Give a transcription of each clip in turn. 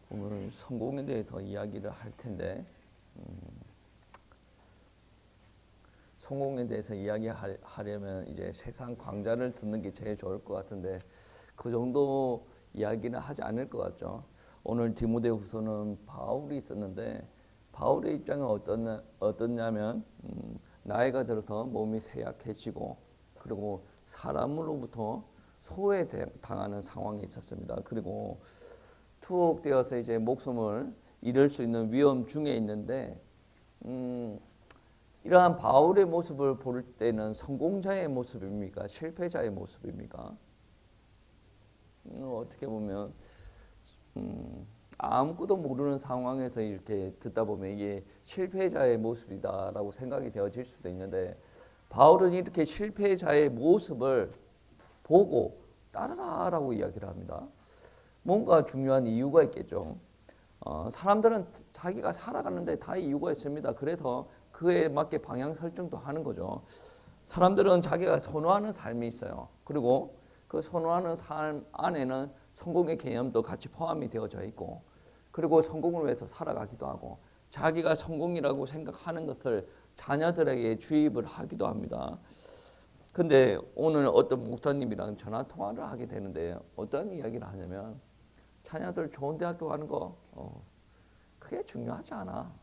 오늘 성공에 대해서 이야기를 할 텐데 성공에 대해서 이야기하려면 이제 세상 강좌를 듣는 게 제일 좋을 것 같은데 그 정도 이야기는 하지 않을 것 같죠. 오늘 디모데후서는 바울이 있었는데 바울의 입장은 어떻냐면 나이가 들어서 몸이 쇠약해지고 그리고 사람으로부터 소외당하는 상황이 있었습니다. 그리고 투옥되어서 이제 목숨을 잃을 수 있는 위험 중에 있는데 이러한 바울의 모습을 볼 때는 성공자의 모습입니까? 실패자의 모습입니까? 어떻게 보면 아무것도 모르는 상황에서 이렇게 듣다 보면 이게 실패자의 모습이다라고 생각이 되어질 수도 있는데 바울은 이렇게 실패자의 모습을 보고 따르라라고 이야기를 합니다. 뭔가 중요한 이유가 있겠죠. 사람들은 자기가 살아가는데 다 이유가 있습니다. 그래서 그에 맞게 방향 설정도 하는 거죠. 사람들은 자기가 선호하는 삶이 있어요. 그리고 그 선호하는 삶 안에는 성공의 개념도 같이 포함이 되어져 있고 그리고 성공을 위해서 살아가기도 하고 자기가 성공이라고 생각하는 것을 자녀들에게 주입을 하기도 합니다. 근데 오늘 어떤 목사님이랑 전화 통화를 하게 되는데 어떤 이야기를 하냐면 자녀들 좋은 대학교 가는 거 그게 중요하지 않아.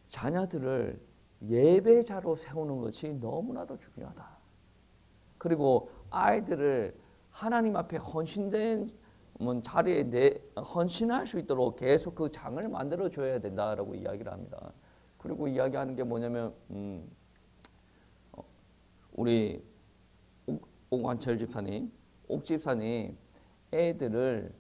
자녀들을 예배자로 세우는 것이 너무나도 중요하다. 그리고 아이들을 하나님 앞에 헌신된 자리에 헌신할 수 있도록 계속 그 장을 만들어 줘야 된다라고 이야기를 합니다. 그리고 이야기하는 게 뭐냐면 우리 옥환철 집사님, 옥 집사님 애들을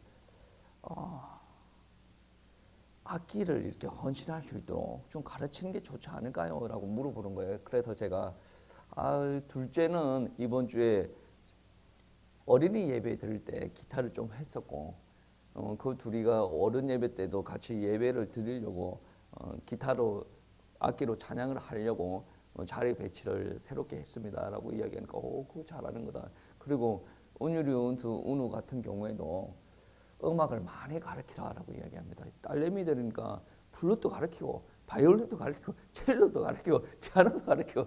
악기를 이렇게 헌신할 수 있도록 좀 가르치는 게 좋지 않을까요? 라고 물어보는 거예요. 그래서 제가 둘째는 이번 주에 어린이 예배 드릴 때 기타를 좀 했었고 그 둘이가 어른 예배 때도 같이 예배를 드리려고 기타로 악기로 찬양을 하려고 자리 배치를 새롭게 했습니다. 라고 이야기하니까 그거 잘하는 거다. 그리고 은유리 은우 같은 경우에도 음악을 많이 가르치라라고 이야기합니다. 딸내미들이니까 플루트도 가르치고 바이올린도 가르치고 첼로도 가르치고 피아노도 가르치고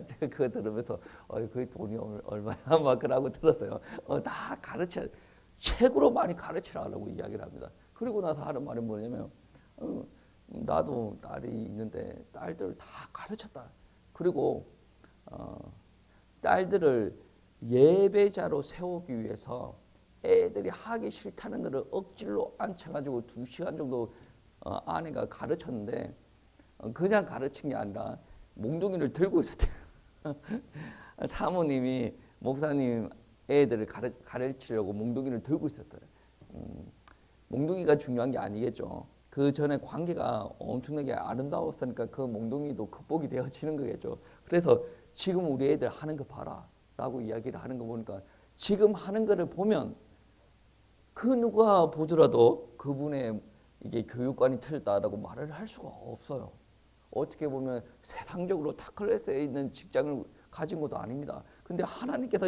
제가 그거 들으면서 그 돈이 얼마야 막 그러고 들었어요. 다 가르쳐 책으로 많이 가르치라라고 이야기를 합니다. 그리고 나서 하는 말이 뭐냐면 나도 딸이 있는데 딸들을 다 가르쳤다. 그리고 딸들을 예배자로 세우기 위해서 애들이 하기 싫다는 것을 억지로 앉혀가지고 2시간 정도 아내가 가르쳤는데 그냥 가르친 게 아니라 몽둥이를 들고 있었대요. 사모님이 목사님 애들을 가르치려고 몽둥이를 들고 있었대요. 몽둥이가 중요한 게 아니겠죠. 그 전에 관계가 엄청나게 아름다웠으니까 그 몽둥이도 극복이 되어지는 거겠죠. 그래서 지금 우리 애들 하는 거 봐라 라고 이야기를 하는 거 보니까 지금 하는 거를 보면 그 누가 보더라도 그분의 이게 교육관이 틀렸다라고 말을 할 수가 없어요. 어떻게 보면 세상적으로 탑클래스에 있는 직장을 가진 것도 아닙니다. 근데 하나님께서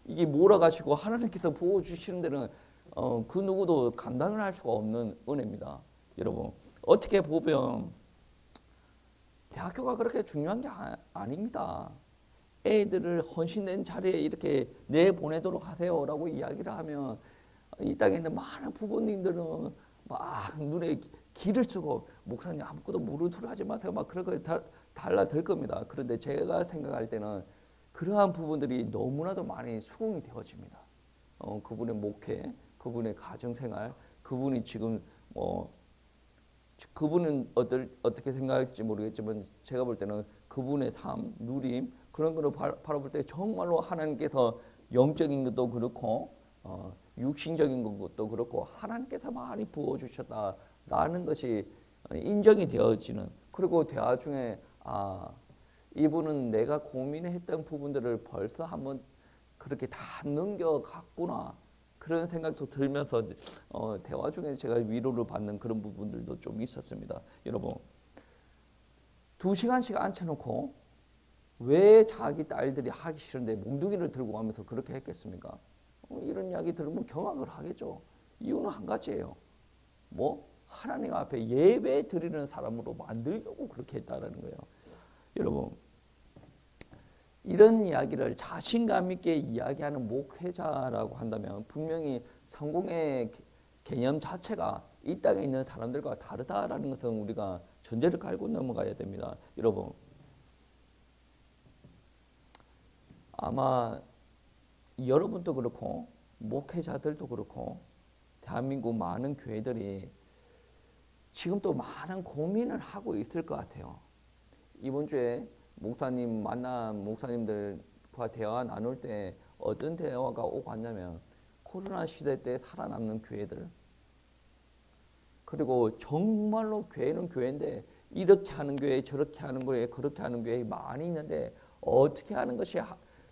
이게 몰아가시고 하나님께서 부어주시는 데는 그 누구도 감당을 할 수가 없는 은혜입니다. 여러분 어떻게 보면 대학교가 그렇게 중요한 게 아닙니다. 애들을 헌신된 자리에 이렇게 내보내도록 하세요라고 이야기를 하면 이 땅에 있는 많은 부모님들은 막 눈에 기를 쓰고 목사님 아무것도 모르는 소리 하지 마세요 막 그런 거 달라들 겁니다. 그런데 제가 생각할 때는 그러한 부분들이 너무나도 많이 수긍이 되어집니다. 그분의 목회, 그분의 가정생활, 그분이 지금 그분은 어떻게 생각할지 모르겠지만 제가 볼 때는 그분의 삶, 누림 그런 거를 바라볼 때 정말로 하나님께서 영적인 것도 그렇고 육신적인 것도 그렇고 하나님께서 많이 부어주셨다라는 것이 인정이 되어지는 그리고 대화 중에 이분은 내가 고민했던 부분들을 벌써 한번 그렇게 다 넘겨갔구나 그런 생각도 들면서 대화 중에 제가 위로를 받는 그런 부분들도 좀 있었습니다. 여러분 2시간씩 앉혀놓고 왜 자기 딸들이 하기 싫은데 몽둥이를 들고 가면서 그렇게 했겠습니까? 이런 이야기 들으면 경악을 하겠죠. 이유는 한 가지예요. 뭐 하나님 앞에 예배 드리는 사람으로 만들려고 그렇게 했다라는 거예요. 여러분, 이런 이야기를 자신감 있게 이야기하는 목회자라고 한다면 분명히 성공의 개념 자체가 이 땅에 있는 사람들과 다르다라는 것은 우리가 전제를 깔고 넘어가야 됩니다. 여러분, 아마 여러분도 그렇고 목회자들도 그렇고 대한민국 많은 교회들이 지금 또 많은 고민을 하고 있을 것 같아요. 이번 주에 목사님 만난 목사님들과 대화 나눌 때 어떤 대화가 오고 갔냐면 코로나 시대 때 살아남는 교회들, 그리고 정말로 교회는 교회인데 이렇게 하는 교회, 저렇게 하는 교회, 그렇게 하는 교회 많이 있는데 어떻게 하는 것이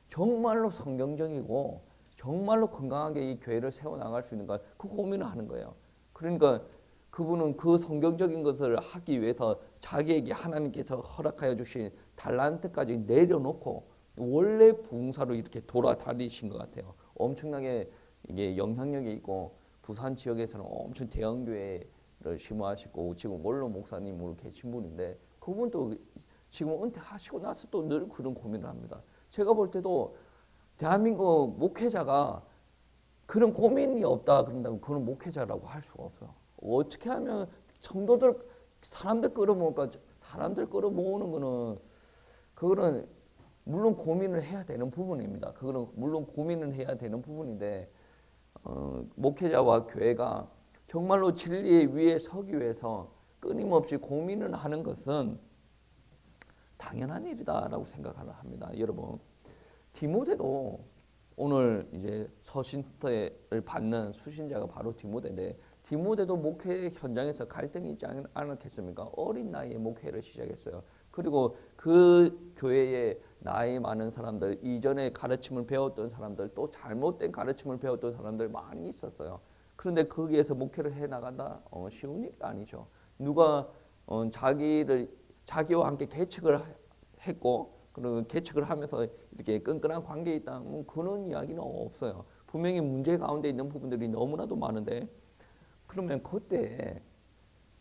정말로 성경적이고 정말로 건강하게 이 교회를 세워나갈 수 있는가, 그 고민을 하는 거예요. 그러니까 그분은 그 성경적인 것을 하기 위해서 자기에게 하나님께서 허락하여 주신 달란트까지 내려놓고 원래 부흥사로 이렇게 돌아다니신 것 같아요. 엄청나게 이게 영향력이 있고 부산 지역에서는 엄청 대형교회를 심호하시고 지금 원로 목사님으로 계신 분인데 그분도 지금 은퇴하시고 나서 또 늘 그런 고민을 합니다. 제가 볼 때도 대한민국 목회자가 그런 고민이 없다 그런다면 그는 목회자라고 할 수가 없어요. 어떻게 하면 성도들, 사람들 끌어모을까? 사람들 끌어모으는 거는 그거는 물론 고민을 해야 되는 부분입니다. 그거는 물론 고민을 해야 되는 부분인데 목회자와 교회가 정말로 진리 위에 서기 위해서 끊임없이 고민을 하는 것은 당연한 일이다라고 생각을 합니다. 여러분, 디모데도 오늘 이제 서신서를 받는 수신자가 바로 디모데인데 디모데도 목회 현장에서 갈등이 있지 않았겠습니까? 어린 나이에 목회를 시작했어요. 그리고 그 교회에 나이 많은 사람들, 이전에 가르침을 배웠던 사람들, 또 잘못된 가르침을 배웠던 사람들 많이 있었어요. 그런데 거기에서 목회를 해나간다? 쉬운 일이 아니죠. 누가 자기와 함께 계책을 했고 그리고 계책을 하면서 이렇게 끈끈한 관계에 있다, 그런 이야기는 없어요. 분명히 문제 가운데 있는 부분들이 너무나도 많은데 그러면 그때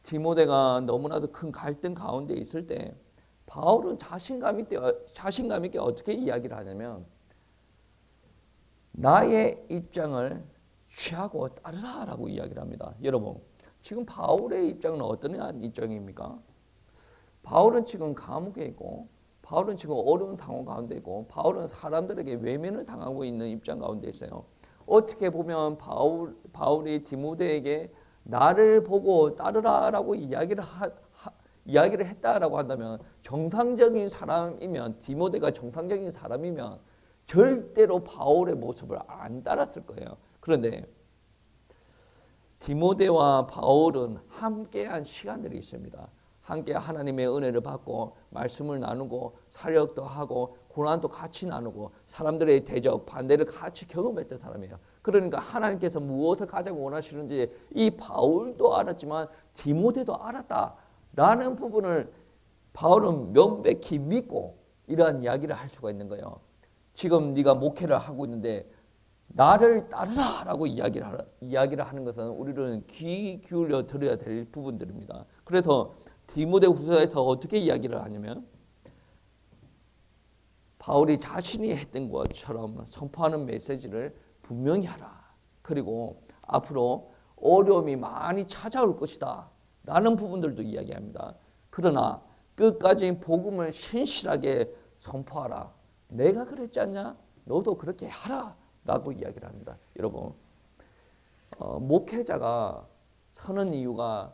디모데가 너무나도 큰 갈등 가운데 있을 때 바울은 자신감 있게 어떻게 이야기를 하냐면 나의 입장을 취하고 따르라라고 이야기를 합니다. 여러분, 지금 바울의 입장은 어떤 입장입니까? 바울은 지금 감옥에 있고 바울은 지금 어려운 상황 가운데 있고 바울은 사람들에게 외면을 당하고 있는 입장 가운데 있어요. 어떻게 보면 바울이 디모데에게 나를 보고 따르라라고 이야기를 했다라고 한다면 정상적인 사람이면 디모데가 정상적인 사람이면 절대로 바울의 모습을 안 따랐을 거예요. 그런데 디모데와 바울은 함께한 시간들이 있습니다. 함께 하나님의 은혜를 받고 말씀을 나누고 사역도 하고 고난도 같이 나누고 사람들의 대적, 반대를 같이 경험했던 사람이에요. 그러니까 하나님께서 무엇을 가장 원하시는지 이 바울도 알았지만 디모데도 알았다라는 부분을 바울은 명백히 믿고 이러한 이야기를 할 수가 있는 거예요. 지금 네가 목회를 하고 있는데 나를 따르라라고 이야기를 하는 것은 우리는 귀 기울여 들어야 될 부분들입니다. 그래서 디모데후서에서 어떻게 이야기를 하냐면 바울이 자신이 했던 것처럼 선포하는 메시지를 분명히 하라. 그리고 앞으로 어려움이 많이 찾아올 것이다 라는 부분들도 이야기합니다. 그러나 끝까지 복음을 신실하게 선포하라. 내가 그랬지 않냐? 너도 그렇게 하라 라고 이야기를 합니다. 여러분, 목회자가 서는 이유가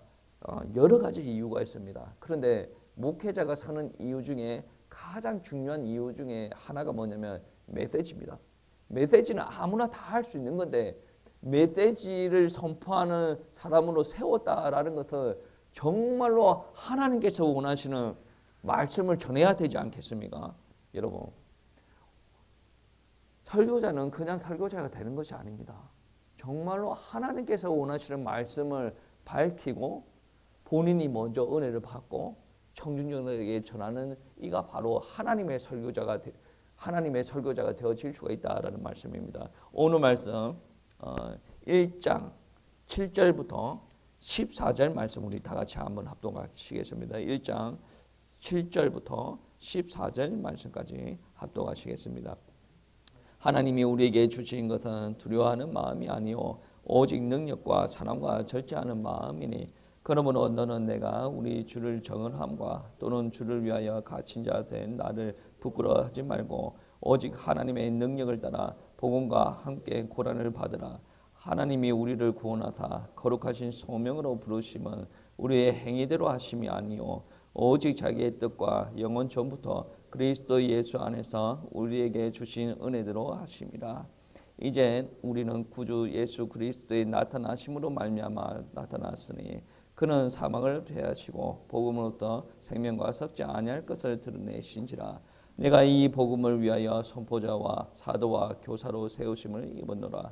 여러 가지 이유가 있습니다. 그런데 목회자가 서는 이유 중에 가장 중요한 이유 중에 하나가 뭐냐면 메시지입니다. 메시지는 아무나 다 할 수 있는 건데 메시지를 선포하는 사람으로 세웠다라는 것은 정말로 하나님께서 원하시는 말씀을 전해야 되지 않겠습니까? 여러분, 설교자는 그냥 설교자가 되는 것이 아닙니다. 정말로 하나님께서 원하시는 말씀을 밝히고 본인이 먼저 은혜를 받고 청중들에게 전하는 이가 바로 하나님의 설교자가 되어질 수가 있다라는 말씀입니다. 오늘 말씀 1장 7절부터 14절 말씀 우리 다 같이 한번 합독하시겠습니다. 1장 7절부터 14절 말씀까지 합독하시겠습니다. 하나님이 우리에게 주신 것은 두려워하는 마음이 아니요 오직 능력과 사랑과 절제하는 마음이니 그러므로 너는 내가 우리 주를 정언함과 또는 주를 위하여 갇힌 자 된 나를 부끄러워하지 말고 오직 하나님의 능력을 따라 복음과 함께 고난을 받으라. 하나님이 우리를 구원하사 거룩하신 소명으로 부르심은 우리의 행위대로 하심이 아니요 오직 자기의 뜻과 영원 전부터 그리스도 예수 안에서 우리에게 주신 은혜대로 하심이라. 이제 우리는 구주 예수 그리스도의 나타나심으로 말미암아 나타났으니 그는 사망을 패하시고 복음으로부터 생명과 섞지 아니할 것을 드러내신지라. 내가 이 복음을 위하여 선포자와 사도와 교사로 세우심을 입었노라.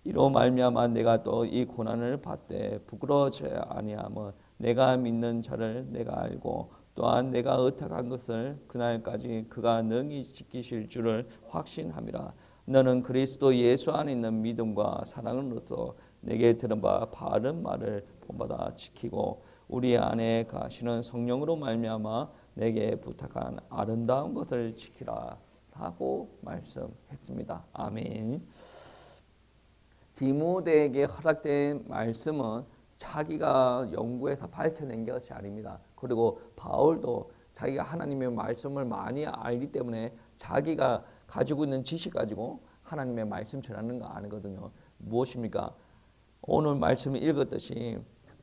이로 말미암아 내가 또 이 고난을 받되 부끄러워하지 아니하며 내가 믿는 자를 내가 알고 또한 내가 의탁한 것을 그날까지 그가 능히 지키실 줄을 확신함이라. 너는 그리스도 예수 안에 있는 믿음과 사랑으로부터 내게 들은 바 바른 말을 본받아 지키고 우리 안에 가시는 성령으로 말미암아 내게 부탁한 아름다운 것을 지키라 하고 말씀했습니다. 아멘. 디모데에게 허락된 말씀은 자기가 연구해서 밝혀낸 것이 아닙니다. 그리고 바울도 자기가 하나님의 말씀을 많이 알기 때문에 자기가 가지고 있는 지식 가지고 하나님의 말씀 전하는 거 아니거든요. 무엇입니까? 오늘 말씀을 읽었듯이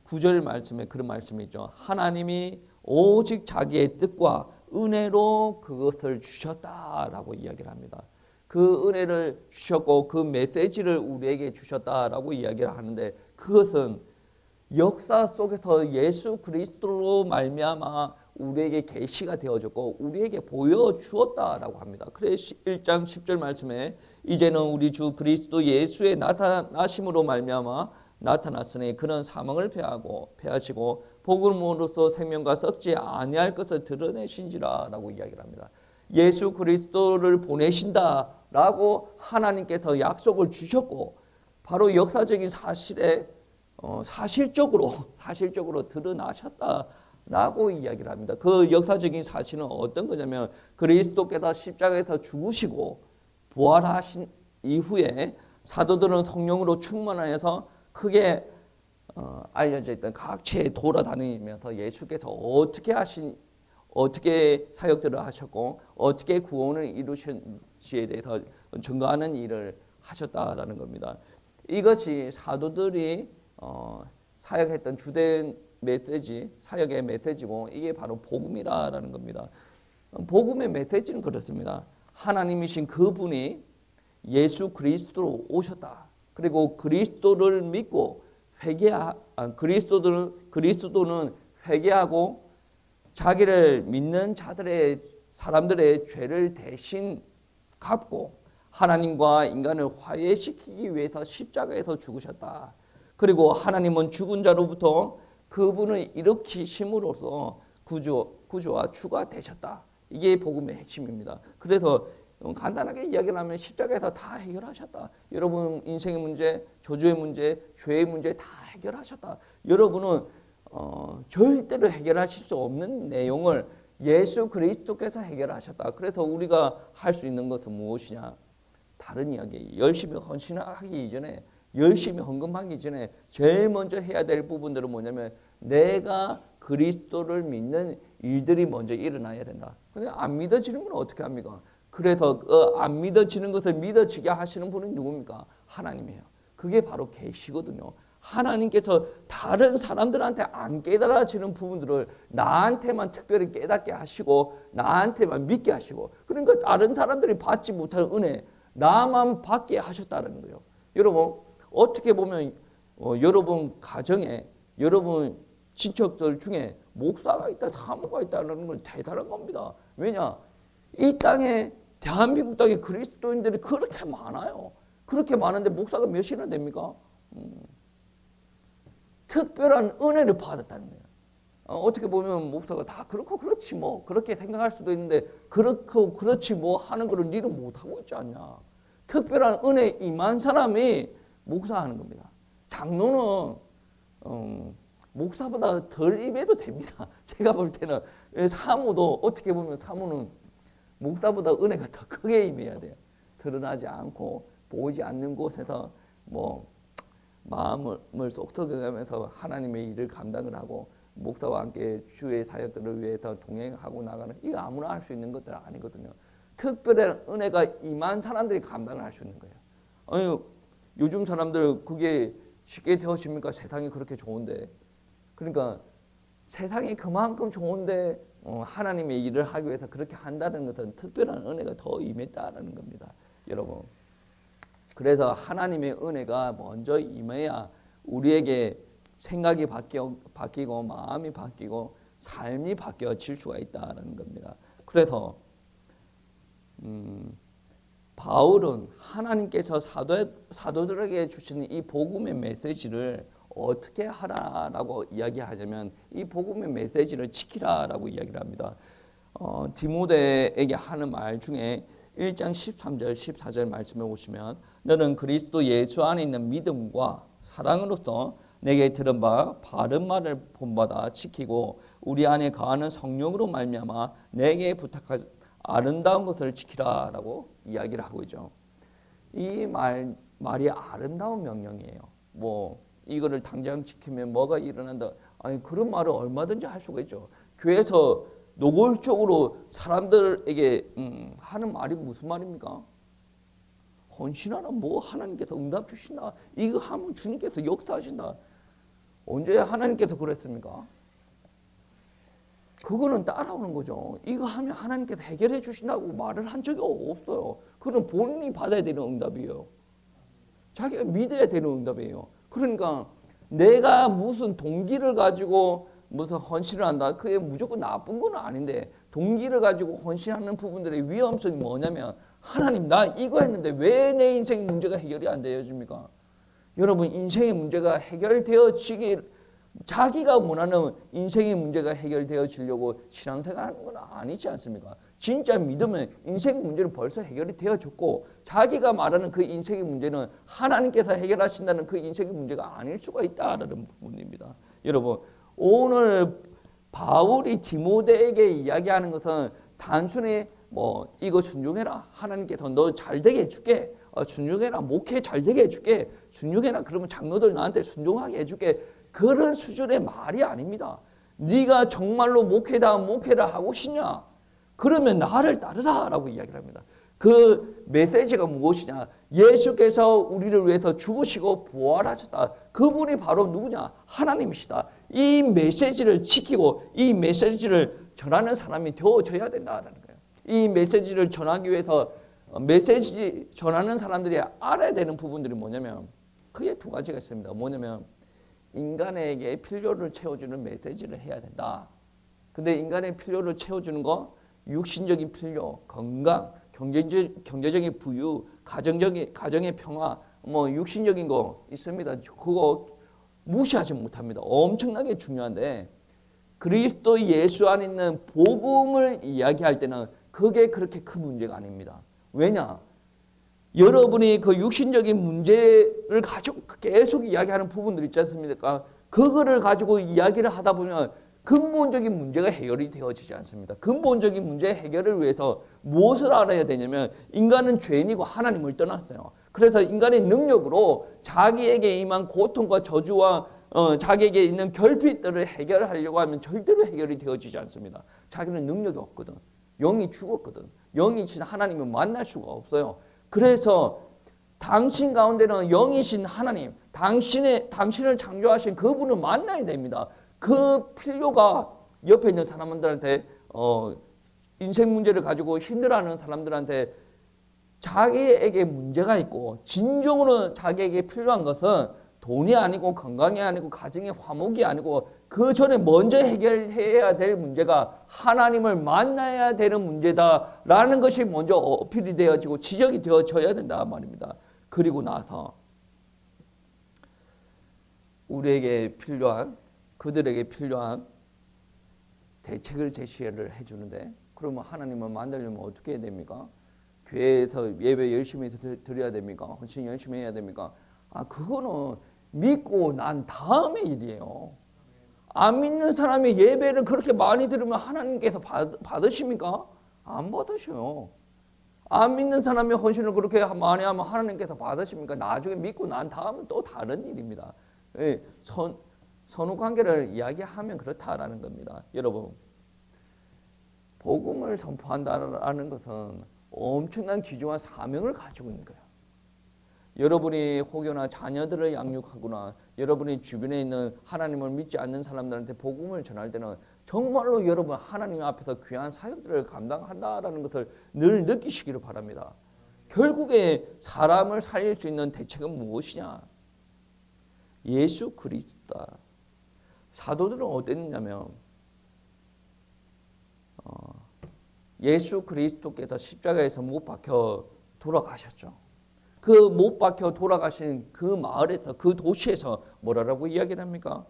9절 말씀에 그런 말씀이 있죠. 하나님이 오직 자기의 뜻과 은혜로 그것을 주셨다라고 이야기를 합니다. 그 은혜를 주셨고 그 메시지를 우리에게 주셨다라고 이야기를 하는데 그것은 역사 속에서 예수 그리스도로 말미암아 우리에게 계시가 되어졌고 우리에게 보여주었다라고 합니다. 그래서 1장 10절 말씀에 이제는 우리 주 그리스도 예수의 나타나심으로 말미암아 나타났으니 그는 사망을 패하시고 복음으로써 생명과 썩지 아니할 것을 드러내신지라라고 이야기를 합니다. 예수 그리스도를 보내신다라고 하나님께서 약속을 주셨고 바로 역사적인 사실에 사실적으로 드러나셨다라고 이야기를 합니다. 그 역사적인 사실은 어떤 거냐면 그리스도께서 십자가에서 죽으시고 부활하신 이후에 사도들은 성령으로 충만하여서 크게 알려져 있던 각지에 돌아다니면서 예수께서 어떻게 사역들을 하셨고 어떻게 구원을 이루신지에 대해서 증거하는 일을 하셨다라는 겁니다. 이것이 사도들이 사역했던 주된 메시지, 사역의 메시지고 이게 바로 복음이라는 겁니다. 복음의 메시지는 그렇습니다. 하나님이신 그분이 예수 그리스도로 오셨다. 그리고 그리스도를 믿고 그리스도는 회개하고 자기를 믿는 사람들의 죄를 대신 갚고 하나님과 인간을 화해시키기 위해서 십자가에서 죽으셨다. 그리고 하나님은 죽은 자로부터 그분을 일으키심으로써 구주와 주가 되셨다. 이게 복음의 핵심입니다. 그래서 간단하게 이야기를 하면 십자가에서 다 해결하셨다. 여러분 인생의 문제, 저주의 문제, 죄의 문제 다 해결하셨다. 여러분은 절대로 해결하실 수 없는 내용을 예수 그리스도께서 해결하셨다. 그래서 우리가 할 수 있는 것은 무엇이냐? 다른 이야기. 열심히 헌신하기 이전에 열심히 헌금하기 전에 제일 먼저 해야 될 부분들은 뭐냐면 내가 그리스도를 믿는 일들이 먼저 일어나야 된다. 근데 안 믿어지는 건 어떻게 합니까? 그래서 안 믿어지는 것을 믿어지게 하시는 분은 누굽니까? 하나님이에요. 그게 바로 계시거든요. 하나님께서 다른 사람들한테 안 깨달아지는 부분들을 나한테만 특별히 깨닫게 하시고 나한테만 믿게 하시고 그러니까 다른 사람들이 받지 못할 은혜 나만 받게 하셨다는 거예요. 여러분 어떻게 보면 여러분 가정에 여러분 친척들 중에 목사가 있다 사모가 있다는 건 대단한 겁니다. 왜냐? 이 땅에 대한민국 땅에 그리스도인들이 그렇게 많아요. 그렇게 많은데 목사가 몇이나 됩니까? 특별한 은혜를 받았다는 거예요. 어떻게 보면 목사가 다 그렇고 그렇지 뭐 그렇게 생각할 수도 있는데 그렇고 그렇지 뭐 하는 거를 니는 못하고 있지 않냐. 특별한 은혜 임한 사람이 목사하는 겁니다. 장로는 목사보다 덜 임해도 됩니다. 제가 볼 때는 사모도 어떻게 보면 사모는 목사보다 은혜가 더 크게 임해야 돼요. 드러나지 않고 보이지 않는 곳에서 뭐 마음을 쏙 썩어가면서 하나님의 일을 감당을 하고 목사와 함께 주의 사역들을 위해서 동행하고 나가는, 이거 아무나 할 수 있는 것들은 아니거든요. 특별한 은혜가 임한 사람들이 감당을 할 수 있는 거예요. 아니, 요즘 사람들 그게 쉽게 되어집니까? 세상이 그렇게 좋은데. 그러니까 세상이 그만큼 좋은데 하나님의 일을 하기 위해서 그렇게 한다는 것은 특별한 은혜가 더 임했다라는 겁니다. 여러분. 그래서 하나님의 은혜가 먼저 임해야 우리에게 생각이 바뀌고 마음이 바뀌고 삶이 바뀌어질 수가 있다는 겁니다. 그래서 바울은 하나님께서 사도들에게 주시는 이 복음의 메시지를 어떻게 하라라고 이야기하냐면 이 복음의 메시지를 지키라라고 이야기를 합니다. 디모데에게 하는 말 중에 1장 13절 14절 말씀에 보시면 너는 그리스도 예수 안에 있는 믿음과 사랑으로서 내게 들은 바 바른 말을 본받아 지키고 우리 안에 거하는 성령으로 말미암아 내게 부탁할 아름다운 것을 지키라라고 이야기를 하고 있죠. 이 말이 아름다운 명령이에요. 뭐 이거를 당장 지키면 뭐가 일어난다. 아니, 그런 말을 얼마든지 할 수가 있죠. 교회에서 노골적으로 사람들에게 하는 말이 무슨 말입니까? 헌신하라, 뭐 하나님께서 응답 주신다. 이거 하면 주님께서 역사하신다. 언제 하나님께서 그랬습니까? 그거는 따라오는 거죠. 이거 하면 하나님께서 해결해 주신다고 말을 한 적이 없어요. 그건 본인이 받아야 되는 응답이에요. 자기가 믿어야 되는 응답이에요. 그러니까 내가 무슨 동기를 가지고 무슨 헌신을 한다. 그게 무조건 나쁜 건 아닌데 동기를 가지고 헌신하는 부분들의 위험성이 뭐냐면 하나님 나 이거 했는데 왜 내 인생의 문제가 해결이 안 되어집니까? 여러분 인생의 문제가 해결되어지길 자기가 원하는 인생의 문제가 해결되어지려고 신앙생활하는 건 아니지 않습니까? 진짜 믿으면 인생의 문제는 벌써 해결이 되어졌고 자기가 말하는 그 인생의 문제는 하나님께서 해결하신다는 그 인생의 문제가 아닐 수가 있다는 부분입니다. 여러분 오늘 바울이 디모데에게 이야기하는 것은 단순히 뭐 이거 순종해라 하나님께서 너 잘되게 해줄게 순종해라 목회 잘되게 해줄게 순종해라 그러면 장로들 나한테 순종하게 해줄게 그런 수준의 말이 아닙니다. 네가 정말로 목회라 하고 싶냐? 그러면 나를 따르라 라고 이야기를 합니다. 그 메시지가 무엇이냐? 예수께서 우리를 위해서 죽으시고 부활하셨다. 그분이 바로 누구냐? 하나님이시다. 이 메시지를 지키고 이 메시지를 전하는 사람이 되어져야 된다는 거예요. 이 메시지를 전하기 위해서 메시지 전하는 사람들이 알아야 되는 부분들이 뭐냐면 그게 두 가지가 있습니다. 뭐냐면 인간에게 필요를 채워주는 메시지를 해야 된다. 근데 인간의 필요를 채워주는 거 육신적인 필요, 건강, 경제적인 부유, 가정의 평화, 뭐 육신적인 거 있습니다. 그거 무시하지 못합니다. 엄청나게 중요한데 그리스도 예수 안에 있는 복음을 이야기할 때는 그게 그렇게 큰 문제가 아닙니다. 왜냐? 여러분이 그 육신적인 문제를 가지고 계속 이야기하는 부분들 있지 않습니까? 그거를 가지고 이야기를 하다 보면 근본적인 문제가 해결이 되어지지 않습니다. 근본적인 문제 해결을 위해서 무엇을 알아야 되냐면 인간은 죄인이고 하나님을 떠났어요. 그래서 인간의 능력으로 자기에게 임한 고통과 저주와 자기에게 있는 결핍들을 해결하려고 하면 절대로 해결이 되어지지 않습니다. 자기는 능력이 없거든. 영이 죽었거든. 영이 진 하나님을 만날 수가 없어요. 그래서 당신 가운데는 영이신 하나님, 당신을 창조하신 그분을 만나야 됩니다. 그 필요가 옆에 있는 사람들한테 인생 문제를 가지고 힘들어하는 사람들한테 자기에게 문제가 있고 진정으로 자기에게 필요한 것은 돈이 아니고 건강이 아니고 가정의 화목이 아니고 그 전에 먼저 해결해야 될 문제가 하나님을 만나야 되는 문제다라는 것이 먼저 어필이 되어지고 지적이 되어져야 된다 말입니다. 그리고 나서 우리에게 필요한 그들에게 필요한 대책을 제시를 해주는데 그러면 하나님을 만나려면 어떻게 해야 됩니까? 교회에서 예배 열심히 드려야 됩니까? 헌신 열심히 해야 됩니까? 그거는 믿고 난 다음의 일이에요. 안 믿는 사람이 예배를 그렇게 많이 들으면 하나님께서 받으십니까? 안 받으셔요. 안 믿는 사람이 헌신을 그렇게 많이 하면 하나님께서 받으십니까? 나중에 믿고 난 다음은 또 다른 일입니다. 선후 관계를 이야기하면 그렇다라는 겁니다. 여러분, 복음을 선포한다는 것은 엄청난 귀중한 사명을 가지고 있는 거예요. 여러분이 혹여나 자녀들을 양육하거나 여러분이 주변에 있는 하나님을 믿지 않는 사람들한테 복음을 전할 때는 정말로 여러분 하나님 앞에서 귀한 사역들을 감당한다라는 것을 늘 느끼시기를 바랍니다. 결국에 사람을 살릴 수 있는 대책은 무엇이냐? 예수 그리스도다. 사도들은 어땠냐면 예수 그리스도께서 십자가에서 못 박혀 돌아가셨죠. 그 못 박혀 돌아가신 그 마을에서 그 도시에서 뭐라고 이야기를 합니까?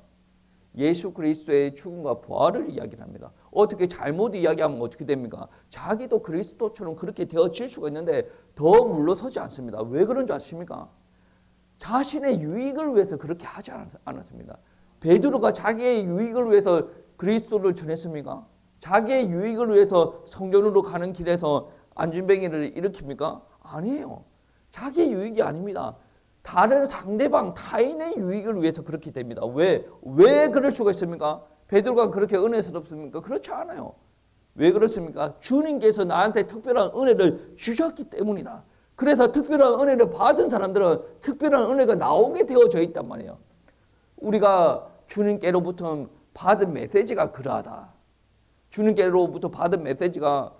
예수 그리스도의 죽음과 부활을 이야기를 합니다. 어떻게 잘못 이야기하면 어떻게 됩니까? 자기도 그리스도처럼 그렇게 되어질 수가 있는데 더 물러서지 않습니다. 왜 그런 줄 아십니까? 자신의 유익을 위해서 그렇게 하지 않았습니다. 베드로가 자기의 유익을 위해서 그리스도를 전했습니까? 자기의 유익을 위해서 성전으로 가는 길에서 안진뱅이를 일으킵니까? 아니에요. 자기의 유익이 아닙니다. 다른 상대방 타인의 유익을 위해서 그렇게 됩니다. 왜 그럴 수가 있습니까? 베드로가 그렇게 은혜스럽습니까? 그렇지 않아요. 왜 그렇습니까? 주님께서 나한테 특별한 은혜를 주셨기 때문이다. 그래서 특별한 은혜를 받은 사람들은 특별한 은혜가 나오게 되어져 있단 말이에요. 우리가 주님께로부터 받은 메시지가 그러하다. 주님께로부터 받은 메시지가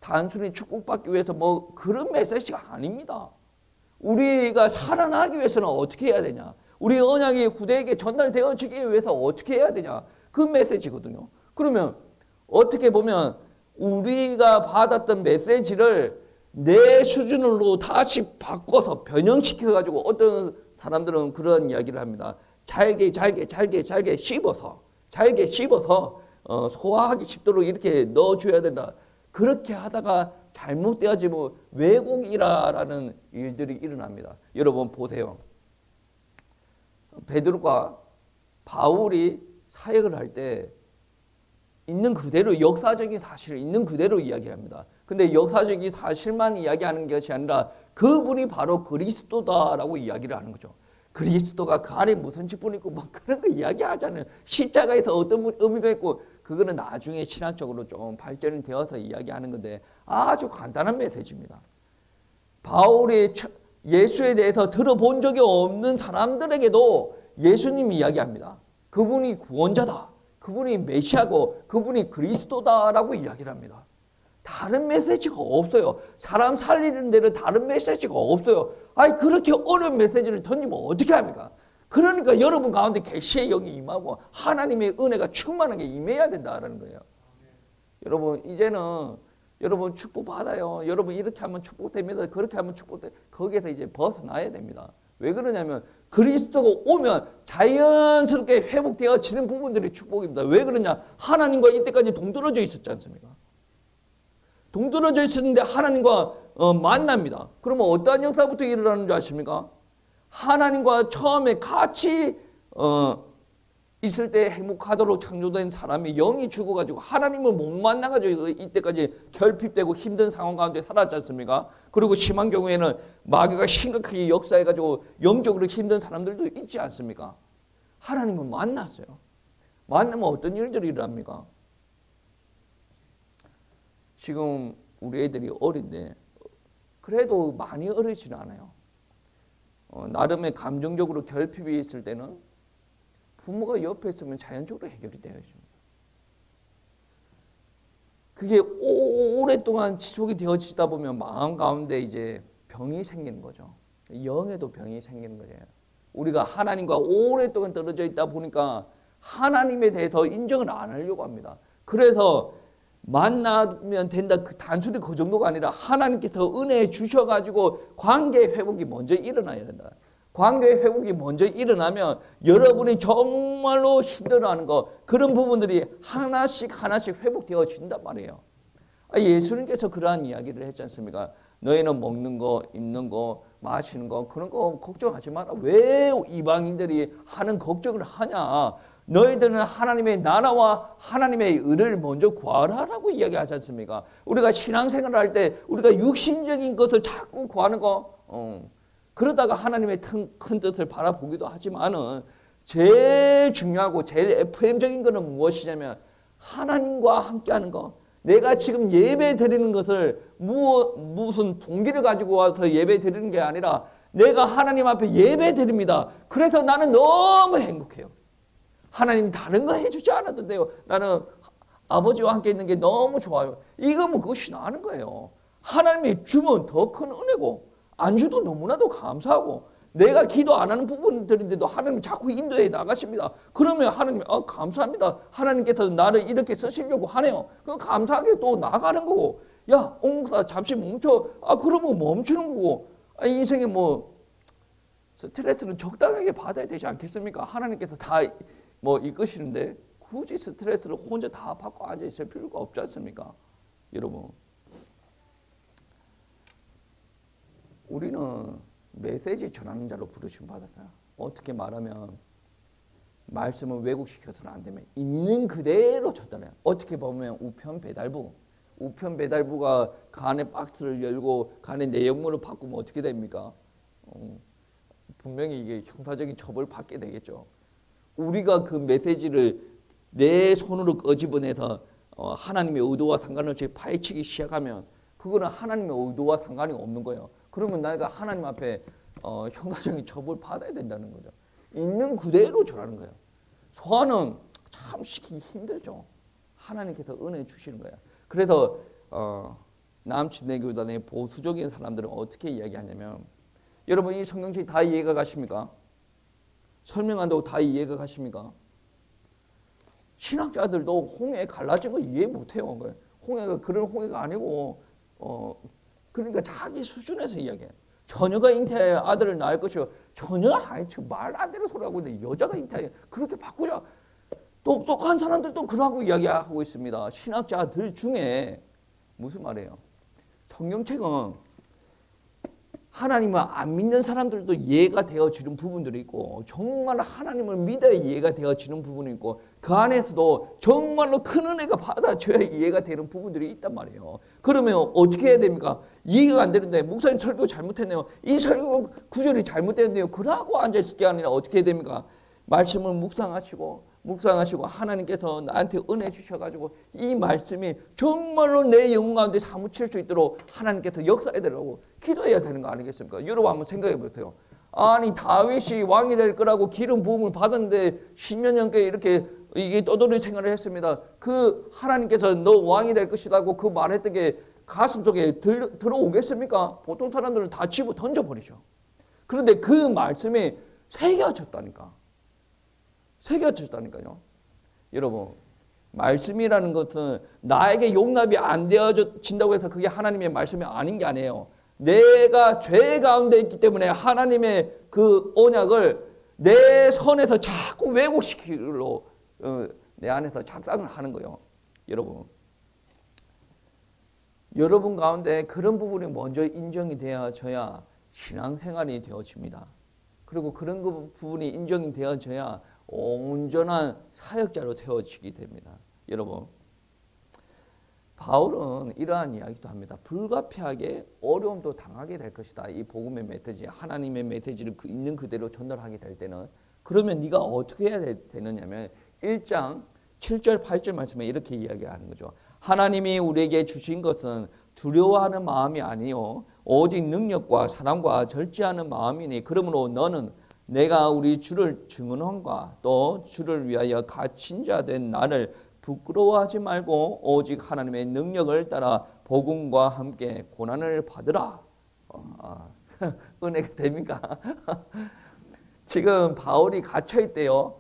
단순히 축복받기 위해서 뭐 그런 메시지가 아닙니다. 우리가 살아나기 위해서는 어떻게 해야 되냐? 우리 언약이 후대에게 전달되어지기 위해서 어떻게 해야 되냐? 그 메시지거든요. 그러면 어떻게 보면 우리가 받았던 메시지를 내 수준으로 다시 바꿔서 변형시켜가지고 어떤 사람들은 그런 이야기를 합니다. 잘게 씹어서 소화하기 쉽도록 이렇게 넣어줘야 된다. 그렇게 하다가 잘못되어지면 왜곡이라는 일들이 일어납니다. 여러분 보세요. 베드로가 바울이 사역을 할 때 있는 그대로 역사적인 사실을 있는 그대로 이야기합니다. 근데 역사적인 사실만 이야기하는 것이 아니라 그분이 바로 그리스도다라고 이야기를 하는 거죠. 그리스도가 그 안에 무슨 직분이 있고 뭐 그런 거 이야기하잖아요. 십자가에서 어떤 의미가 있고 그거는 나중에 신학적으로 좀 발전이 되어서 이야기하는 건데 아주 간단한 메시지입니다. 바울이 예수에 대해서 들어본 적이 없는 사람들에게도 예수님이 이야기합니다. 그분이 구원자다. 그분이 메시아고 그분이 그리스도다라고 이야기를 합니다. 다른 메시지가 없어요. 사람 살리는 데는 다른 메시지가 없어요. 아니 그렇게 어려운 메시지를 던지면 어떻게 합니까? 그러니까 여러분 가운데 계시의 영이 임하고 하나님의 은혜가 충만하게 임해야 된다는 거예요. 여러분 이제는 여러분 축복받아요. 여러분 이렇게 하면 축복됩니다. 그렇게 하면 축복돼. 거기에서 이제 벗어나야 됩니다. 왜 그러냐면 그리스도가 오면 자연스럽게 회복되어지는 부분들이 축복입니다. 왜 그러냐? 하나님과 이때까지 동떨어져 있었지 않습니까? 동떨어져 있었는데 하나님과 만납니다. 그러면 어떠한 역사부터 일어나는 줄 아십니까? 하나님과 처음에 같이 있을 때 행복하도록 창조된 사람이 영이 죽어가지고 하나님을 못 만나가지고 이때까지 결핍되고 힘든 상황 가운데 살았지 않습니까? 그리고 심한 경우에는 마귀가 심각하게 역사해가지고 영적으로 힘든 사람들도 있지 않습니까? 하나님을 만났어요. 만나면 어떤 일들이 일어납니까? 지금 우리 애들이 어린데 그래도 많이 어리지는 않아요. 나름의 감정적으로 결핍이 있을 때는 부모가 옆에 있으면 자연적으로 해결이 되어 있습니다. 그게 오랫동안 지속이 되어지다 보면 마음 가운데 이제 병이 생기는 거죠. 영에도 병이 생기는 거예요. 우리가 하나님과 오랫동안 떨어져 있다 보니까 하나님에 대해서 인정을 안 하려고 합니다. 그래서 만나면 된다. 단순히 그 정도가 아니라 하나님께서 은혜 주셔가지고 관계 회복이 먼저 일어나야 된다. 관계 회복이 먼저 일어나면 여러분이 정말로 힘들어하는 거 그런 부분들이 하나씩 회복되어진단 말이에요. 예수님께서 그러한 이야기를 했지 않습니까? 너희는 먹는 거, 입는 거, 마시는 거 그런 거 걱정하지 마라. 왜 이방인들이 하는 걱정을 하냐? 너희들은 하나님의 나라와 하나님의 의를 먼저 구하라라고 이야기하지 않습니까? 우리가 신앙생활을 할 때 우리가 육신적인 것을 자꾸 구하는 거 그러다가 하나님의 큰 뜻을 바라보기도 하지만은 제일 중요하고 제일 FM적인 것은 무엇이냐면 하나님과 함께하는 것. 내가 지금 예배 드리는 것을 무슨 동기를 가지고 와서 예배 드리는 게 아니라 내가 하나님 앞에 예배 드립니다. 그래서 나는 너무 행복해요. 하나님 다른 거 해주지 않아도 돼요. 나는 아버지와 함께 있는 게 너무 좋아요. 이거면 그것이 나는 거예요. 하나님이 주면 더 큰 은혜고 안 주도 너무나도 감사하고 내가 기도 안 하는 부분들인데도 하나님 자꾸 인도해 나가십니다. 그러면 하나님 감사합니다. 하나님께서 나를 이렇게 쓰시려고 하네요. 그 감사하게 또 나가는 거고 야 옹사 잠시 멈춰. 그러면 멈추는 거고 인생에 뭐 스트레스는 적당하게 받아야 되지 않겠습니까? 하나님께서 다 뭐 이끄시는데 굳이 스트레스를 혼자 다 받고 앉아 있을 필요가 없지 않습니까? 여러분 우리는 메시지 전하는 자로 부르심 받았어요. 어떻게 말하면 말씀을 왜곡시켜서는 안 되면 있는 그대로 전달해요. 어떻게 보면 우편 배달부가 그 안에 박스를 열고 그 안에 내용물을 바꾸면 어떻게 됩니까? 분명히 이게 형사적인 처벌을 받게 되겠죠. 우리가 그 메시지를 내 손으로 끄집어내서 하나님의 의도와 상관없이 파헤치기 시작하면 그거는 하나님의 의도와 상관이 없는 거예요. 그러면 내가 하나님 앞에 형사적인 처벌을 받아야 된다는 거죠. 있는 그대로 전하는 거예요. 소화는 참 시키기 힘들죠. 하나님께서 은혜 주시는 거예요. 그래서 남침내교단의 보수적인 사람들은 어떻게 이야기하냐면 여러분 이 성경책 다 이해가 가십니까? 설명한다고 다 이해가 가십니까? 신학자들도 홍해 갈라진 거 이해 못해요. 홍해가 그런 홍해가 아니고 그러니까 자기 수준에서 이야기해요. 처녀가 잉태하여 아들을 낳을 것이요. 처녀가 말 안 되는 소리 하고 있는데 여자가 잉태하여 그렇게 바꾸자. 똑똑한 사람들도 그러고 이야기하고 있습니다. 신학자들 중에 무슨 말이에요? 성경책은 하나님을 안 믿는 사람들도 이해가 되어지는 부분들이 있고 정말 하나님을 믿어야 이해가 되어지는 부분이 있고 그 안에서도 정말로 큰 은혜가 받아져야 이해가 되는 부분들이 있단 말이에요. 그러면 어떻게 해야 됩니까? 이해가 안 되는데 목사님 설교 잘못했네요. 이 설교 구절이 잘못됐네요. 그러고 앉아있을 게 아니라 어떻게 해야 됩니까? 말씀을 묵상하시고 하나님께서 나한테 은혜 주셔가지고 이 말씀이 정말로 내 영혼 가운데 사무칠 수 있도록 하나님께서 역사해 달라고 기도해야 되는 거 아니겠습니까? 여러분 한번 생각해 보세요. 아니 다윗이 왕이 될 거라고 기름 부음을 받았는데 10년 넘게 이렇게 이게 떠돌이 생활을 했습니다. 그 하나님께서 너 왕이 될 것이라고 그 말했던 게 가슴속에 들어오겠습니까? 보통 사람들은 다 집어 던져버리죠. 그런데 그 말씀이 새겨졌다니까요. 여러분 말씀이라는 것은 나에게 용납이 안 되어진다고 해서 그게 하나님의 말씀이 아닌 게 아니에요. 내가 죄 가운데 있기 때문에 하나님의 그 언약을 내 선에서 자꾸 왜곡시키려고 내 안에서 작상을 하는 거예요. 여러분 가운데 그런 부분이 먼저 인정이 되어져야 신앙생활이 되어집니다. 그리고 그런 부분이 인정이 되어져야 온전한 사역자로 세워지게 됩니다. 여러분 바울은 이러한 이야기도 합니다. 불가피하게 어려움도 당하게 될 것이다. 이 복음의 메시지, 하나님의 메시지를 있는 그대로 전달하게 될 때는 그러면 네가 어떻게 해야 되느냐면 1장 7절 8절 말씀에 이렇게 이야기하는 거죠. 하나님이 우리에게 주신 것은 두려워하는 마음이 아니요 오직 능력과 사랑과 절제하는 마음이니 그러므로 너는 내가 우리 주를 증언함과 또 주를 위하여 갇힌 자 된 나를 부끄러워하지 말고 오직 하나님의 능력을 따라 복음과 함께 고난을 받으라. 은혜가 됩니까? 지금 바울이 갇혀있대요.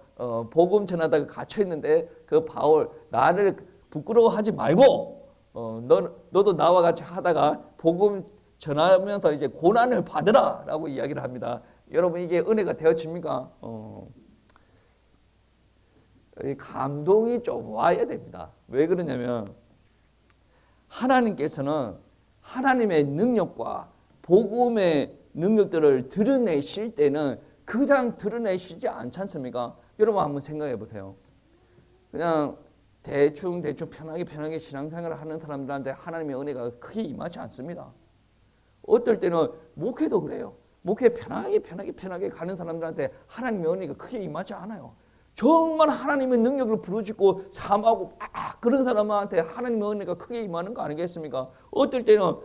복음 전하다가 갇혀있는데 그 바울 나를 부끄러워하지 말고 너도 나와 같이 하다가 복음 전하면서 이제 고난을 받으라 라고 이야기를 합니다. 여러분 이게 은혜가 되어집니까? 감동이 좀 와야 됩니다. 왜 그러냐면 하나님께서는 하나님의 능력과 복음의 능력들을 드러내실 때는 그냥 드러내시지 않지 않습니까? 여러분 한번 생각해 보세요. 그냥 대충 편하게 신앙생활을 하는 사람들한테 하나님의 은혜가 크게 임하지 않습니다. 어떨 때는 목회도 그래요. 목회 편하게 가는 사람들한테 하나님의 은혜가 크게 임하지 않아요. 정말 하나님의 능력을 부르짖고 사모하고 그런 사람한테 하나님의 은혜가 크게 임하는 거 아니겠습니까? 어떨 때는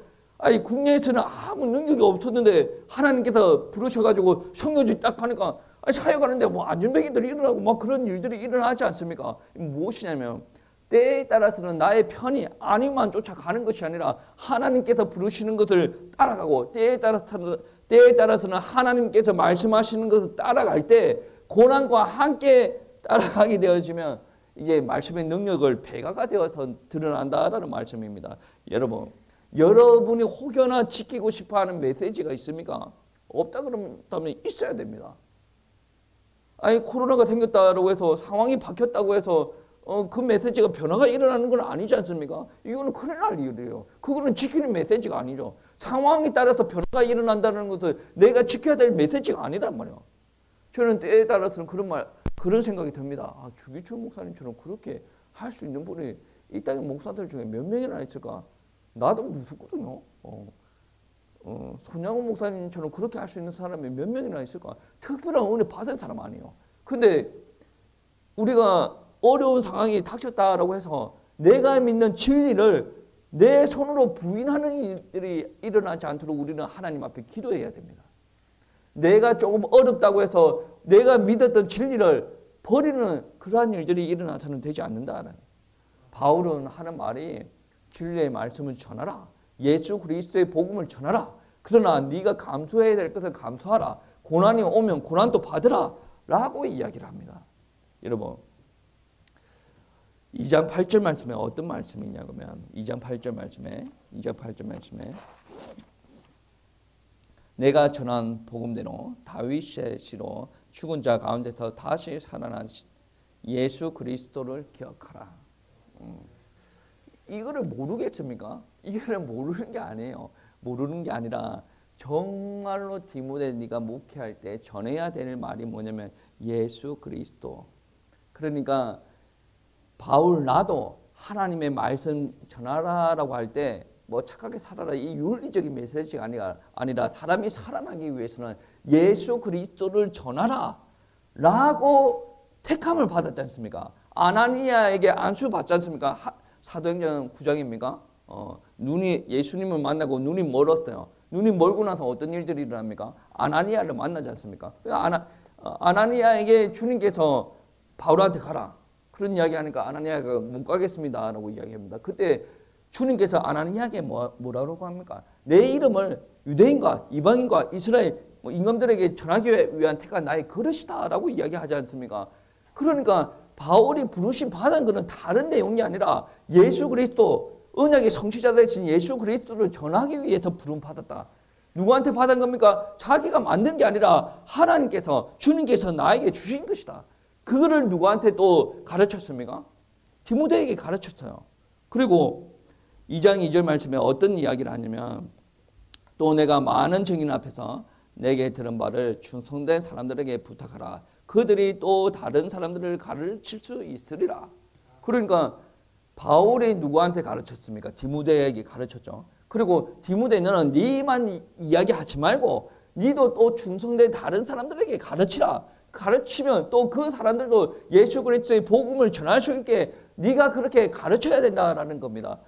국내에서는 아무 능력이 없었는데 하나님께서 부르셔가지고 성교지 딱 하니까 사역하는데 뭐 안전뱅이들이 일어나고 막 그런 일들이 일어나지 않습니까? 무엇이냐면 때에 따라서는 나의 편이 아니만 쫓아가는 것이 아니라 하나님께서 부르시는 것을 따라가고 때에 따라서는 하나님께서 말씀하시는 것을 따라갈 때 고난과 함께 따라가게 되어지면 이제 말씀의 능력을 배가가 되어서 드러난다라는 말씀입니다. 여러분이 혹여나 지키고 싶어하는 메시지가 있습니까? 없다 그러면 있어야 됩니다. 코로나가 생겼다고 해서 상황이 바뀌었다고 해서 그 메시지가 변화가 일어나는 건 아니지 않습니까? 이거는 큰일 날 일이에요. 그거는 지키는 메시지가 아니죠. 상황에 따라서 변화가 일어난다는 것은 내가 지켜야 될 메시지가 아니란 말이에요. 저는 때에 따라서는 그런 생각이 듭니다. 주기철 목사님처럼 그렇게 할 수 있는 분이 이 땅의 목사들 중에 몇 명이나 있을까? 나도 무섭거든요. 손양호 목사님처럼 그렇게 할 수 있는 사람이 몇 명이나 있을까? 특별한 은혜 받은 사람 아니에요. 근데 우리가 어려운 상황이 닥쳤다라고 해서 내가 믿는 진리를 내 손으로 부인하는 일들이 일어나지 않도록 우리는 하나님 앞에 기도해야 됩니다. 내가 조금 어렵다고 해서 내가 믿었던 진리를 버리는 그러한 일들이 일어나서는 되지 않는다라는. 바울은 하는 말이 진리의 말씀을 전하라. 예수 그리스도의 복음을 전하라. 그러나 네가 감수해야 될 것을 감수하라. 고난이 오면 고난도 받으라. 라고 이야기를 합니다. 여러분 2장 8절 말씀에 어떤 말씀이냐 그러면 2장 8절 말씀에 내가 전한 복음대로 다윗의 씨로 죽은 자 가운데서 다시 살아난 예수 그리스도를 기억하라. 이거를 모르겠습니까? 이거를 모르는 게 아니에요. 모르는 게 아니라 정말로 디모데 네가 목회할 때 전해야 될 말이 뭐냐면 예수 그리스도. 그러니까 바울 나도 하나님의 말씀 전하라라고 할 때 뭐 착하게 살아라 이 윤리적인 메시지가 아니라 사람이 살아나기 위해서는 예수 그리스도를 전하라 라고 택함을 받았지 않습니까? 아나니아에게 안수 받지 않습니까? 사도행전 9장입니까? 예수님을 만나고 눈이 멀었어요. 눈이 멀고 나서 어떤 일들이 일어납니까? 아나니아를 만나지 않습니까? 아나니아에게 주님께서 바울한테 가라. 그런 이야기 하니까 아나니아가 못 가겠습니다 라고 이야기합니다. 그때 주님께서 아나니아에게 뭐라고 합니까? 내 이름을 유대인과 이방인과 이스라엘 임금들에게 전하기 위한 택한 나의 그릇이다 라고 이야기하지 않습니까? 그러니까 바울이 부르심 받은 것은 다른 내용이 아니라 예수 그리스도 언약의 성취자 되신 예수 그리스도를 전하기 위해서 부름 받았다. 누구한테 받은 겁니까? 자기가 만든 게 아니라 하나님께서 주님께서 나에게 주신 것이다. 그거를 누구한테 또 가르쳤습니까? 디모데에게 가르쳤어요. 그리고 2장 2절 말씀에 어떤 이야기를 하냐면 또 내가 많은 증인 앞에서 내게 들은 바를 충성된 사람들에게 부탁하라. 그들이 또 다른 사람들을 가르칠 수 있으리라. 그러니까 바울이 누구한테 가르쳤습니까? 디모데에게 가르쳤죠. 그리고 디모데는 네만 이야기하지 말고 네도 또 충성된 다른 사람들에게 가르치라. 가르치면 또 그 사람들도 예수 그리스도의 복음을 전할 수 있게 네가 그렇게 가르쳐야 된다라는 겁니다.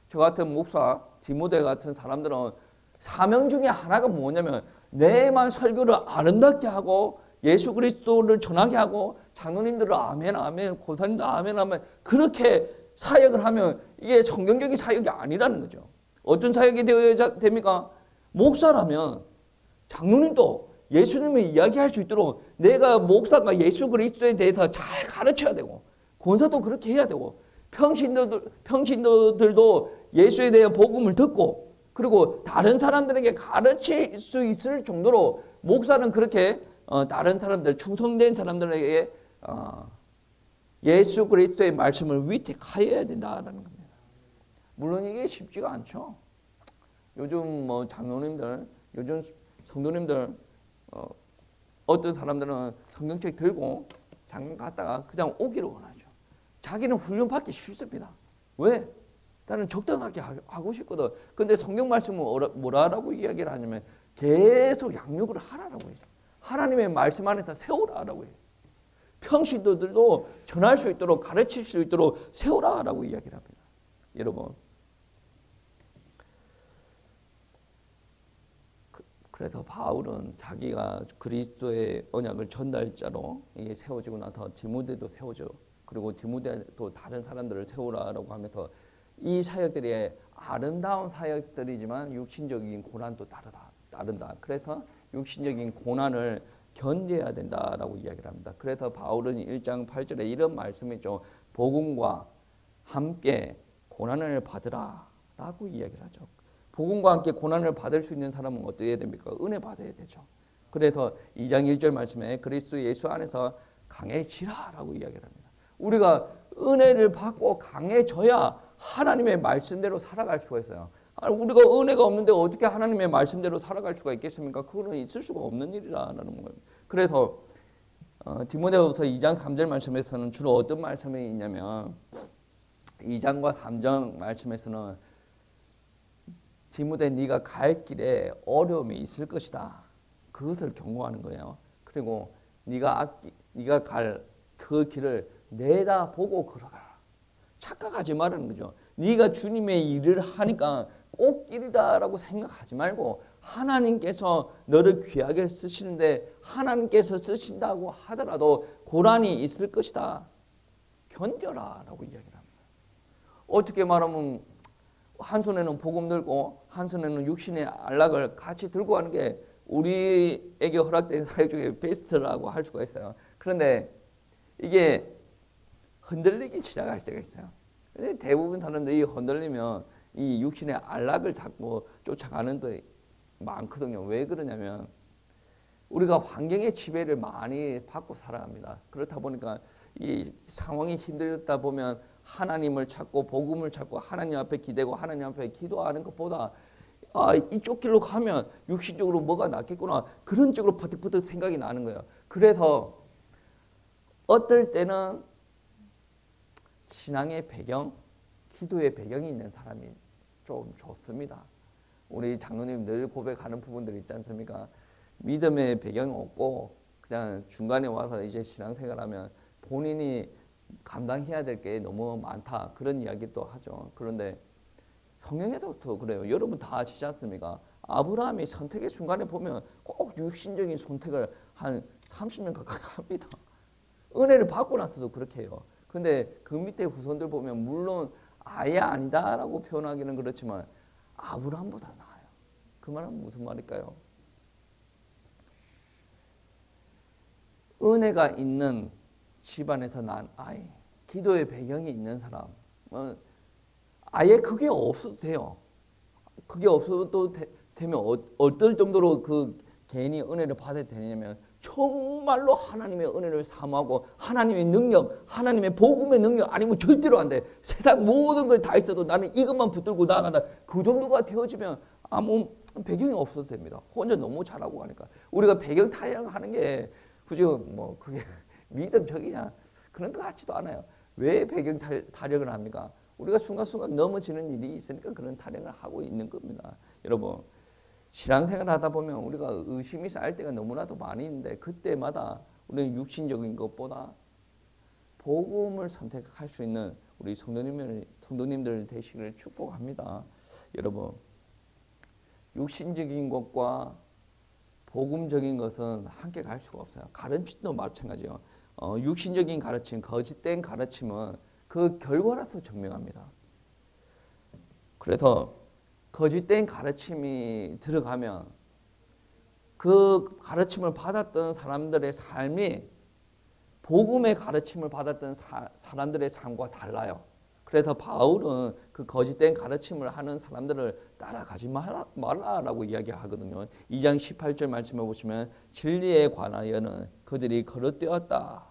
저 같은 목사, 디모데 같은 사람들은 사명 중에 하나가 뭐냐면 내만 설교를 아름답게 하고 예수 그리스도를 전하게 하고 장로님들은 아멘 아멘 고사님도 아멘 아멘 그렇게 사역을 하면 이게 성경적인 사역이 아니라는 거죠. 어떤 사역이 되어야 됩니까? 목사라면 장로님도 예수님을 이야기할 수 있도록 내가 목사가 예수 그리스도에 대해서 잘 가르쳐야 되고 권사도 그렇게 해야 되고 평신도들도 예수에 대한 복음을 듣고 그리고 다른 사람들에게 가르칠 수 있을 정도로 목사는 그렇게 다른 사람들 충성된 사람들에게 예수 그리스도의 말씀을 위택하여야 된다는 겁니다. 물론 이게 쉽지가 않죠. 요즘 뭐 장로님들, 요즘 성도님들 어떤 사람들은 성경책 들고 장면 갔다가 그냥 오기를 원하죠. 자기는 훈련 받기 싫습니다. 왜? 나는 적당하게 하고 싶거든. 근데 성경 말씀은 뭐라고 이야기를 하냐면 계속 양육을 하라라고 해요. 하나님의 말씀 안에 다 세우라라고 해요. 평신도들도 전할 수 있도록 가르칠 수 있도록 세우라라고 이야기를 합니다. 여러분. 그래서 바울은 자기가 그리스도의 언약을 전달자로 이게 세워지고 나서 디모데도 세워져. 그리고 디모데도 다른 사람들을 세우라라고 하면서 이 사역들이 아름다운 사역들이지만 육신적인 고난도 따른다. 그래서 육신적인 고난을 견뎌야 된다라고 이야기를 합니다. 그래서 바울은 1장 8절에 이런 말씀이죠. 복음과 함께 고난을 받으라라고 이야기를 하죠. 복음과 함께 고난을 받을 수 있는 사람은 어떻게 해야 됩니까? 은혜 받아야 되죠. 그래서 2장 1절 말씀에 그리스도 예수 안에서 강해지라라고 이야기를 합니다. 우리가 은혜를 받고 강해져야 하나님의 말씀대로 살아갈 수가 있어요. 우리가 은혜가 없는데 어떻게 하나님의 말씀대로 살아갈 수가 있겠습니까? 그거는 있을 수가 없는 일이라는 거예요. 그래서 디모데후서 2장 3절 말씀에서는 주로 어떤 말씀이 있냐면 2장과 3장 말씀에서는 디모데 네가 갈 길에 어려움이 있을 것이다. 그것을 경고하는 거예요. 그리고 네가 갈 그 길을 내다보고 걸어가라. 착각하지 말라는 거죠. 네가 주님의 일을 하니까 꽃길이다라고 생각하지 말고 하나님께서 너를 귀하게 쓰시는데 하나님께서 쓰신다고 하더라도 고난이 있을 것이다. 견뎌라라고 이야기를 합니다. 어떻게 말하면 한 손에는 복음 들고 한 손에는 육신의 안락을 같이 들고 가는 게 우리에게 허락된 사역 중에 베스트라고 할 수가 있어요. 그런데 이게 흔들리기 시작할 때가 있어요. 근데 대부분 사람들이 흔들리면 이 육신의 안락을 자꾸 쫓아가는 게 많거든요. 왜 그러냐면 우리가 환경의 지배를 많이 받고 살아갑니다. 그렇다 보니까 이 상황이 힘들다 보면 하나님을 찾고 복음을 찾고 하나님 앞에 기대고 하나님 앞에 기도하는 것보다 이쪽 길로 가면 육신적으로 뭐가 낫겠구나 그런 쪽으로 버뜩버뜩 생각이 나는 거예요. 그래서 어떨 때는 신앙의 배경, 기도의 배경이 있는 사람이 좀 좋습니다. 우리 장로님 늘 고백하는 부분들 있지 않습니까? 믿음의 배경이 없고 그냥 중간에 와서 이제 신앙생활하면 본인이 감당해야 될 게 너무 많다 그런 이야기도 하죠. 그런데 성경에서부터 그래요. 여러분 다 아시지 않습니까? 아브라함이 선택의 순간에 보면 꼭 육신적인 선택을 한 30년 가까이 합니다. 은혜를 받고 나서도 그렇게 해요. 근데 그 밑에 후손들 보면 물론 아예 아니다라고 표현하기는 그렇지만 아브라함보다 나아요. 그 말은 무슨 말일까요? 은혜가 있는 집안에서 난 아이, 기도의 배경이 있는 사람, 아예 그게 없어도 돼요. 그게 없어도 되면 어떨 정도로 그 개인이 은혜를 받아야 되냐면 정말로 하나님의 은혜를 사모하고 하나님의 능력, 하나님의 복음의 능력 아니면 절대로 안 돼. 세상 모든 걸 다 있어도 나는 이것만 붙들고 나아간다. 그 정도가 되어지면 아무 배경이 없어도 됩니다. 혼자 너무 잘하고 가니까. 우리가 배경 타령하는 게 굳이 뭐 그게 믿음적이냐 그런 것 같지도 않아요. 왜 배경 타령을 합니까? 우리가 순간순간 넘어지는 일이 있으니까 그런 타령을 하고 있는 겁니다. 여러분 신앙생활 하다 보면 우리가 의심이 쌓일 때가 너무나도 많이 있는데 그때마다 우리는 육신적인 것보다 복음을 선택할 수 있는 우리 성도님들 되시기를 축복합니다. 여러분 육신적인 것과 복음적인 것은 함께 갈 수가 없어요. 가르침도 마찬가지요. 육신적인 가르침, 거짓된 가르침은 그 결과라서 증명합니다. 그래서 거짓된 가르침이 들어가면 그 가르침을 받았던 사람들의 삶이 복음의 가르침을 받았던 사람들의 삶과 달라요. 그래서 바울은 그 거짓된 가르침을 하는 사람들을 따라가지 말라라고 이야기하거든요. 2장 18절 말씀해 보시면 진리에 관하여는 그들이 거릇되었다.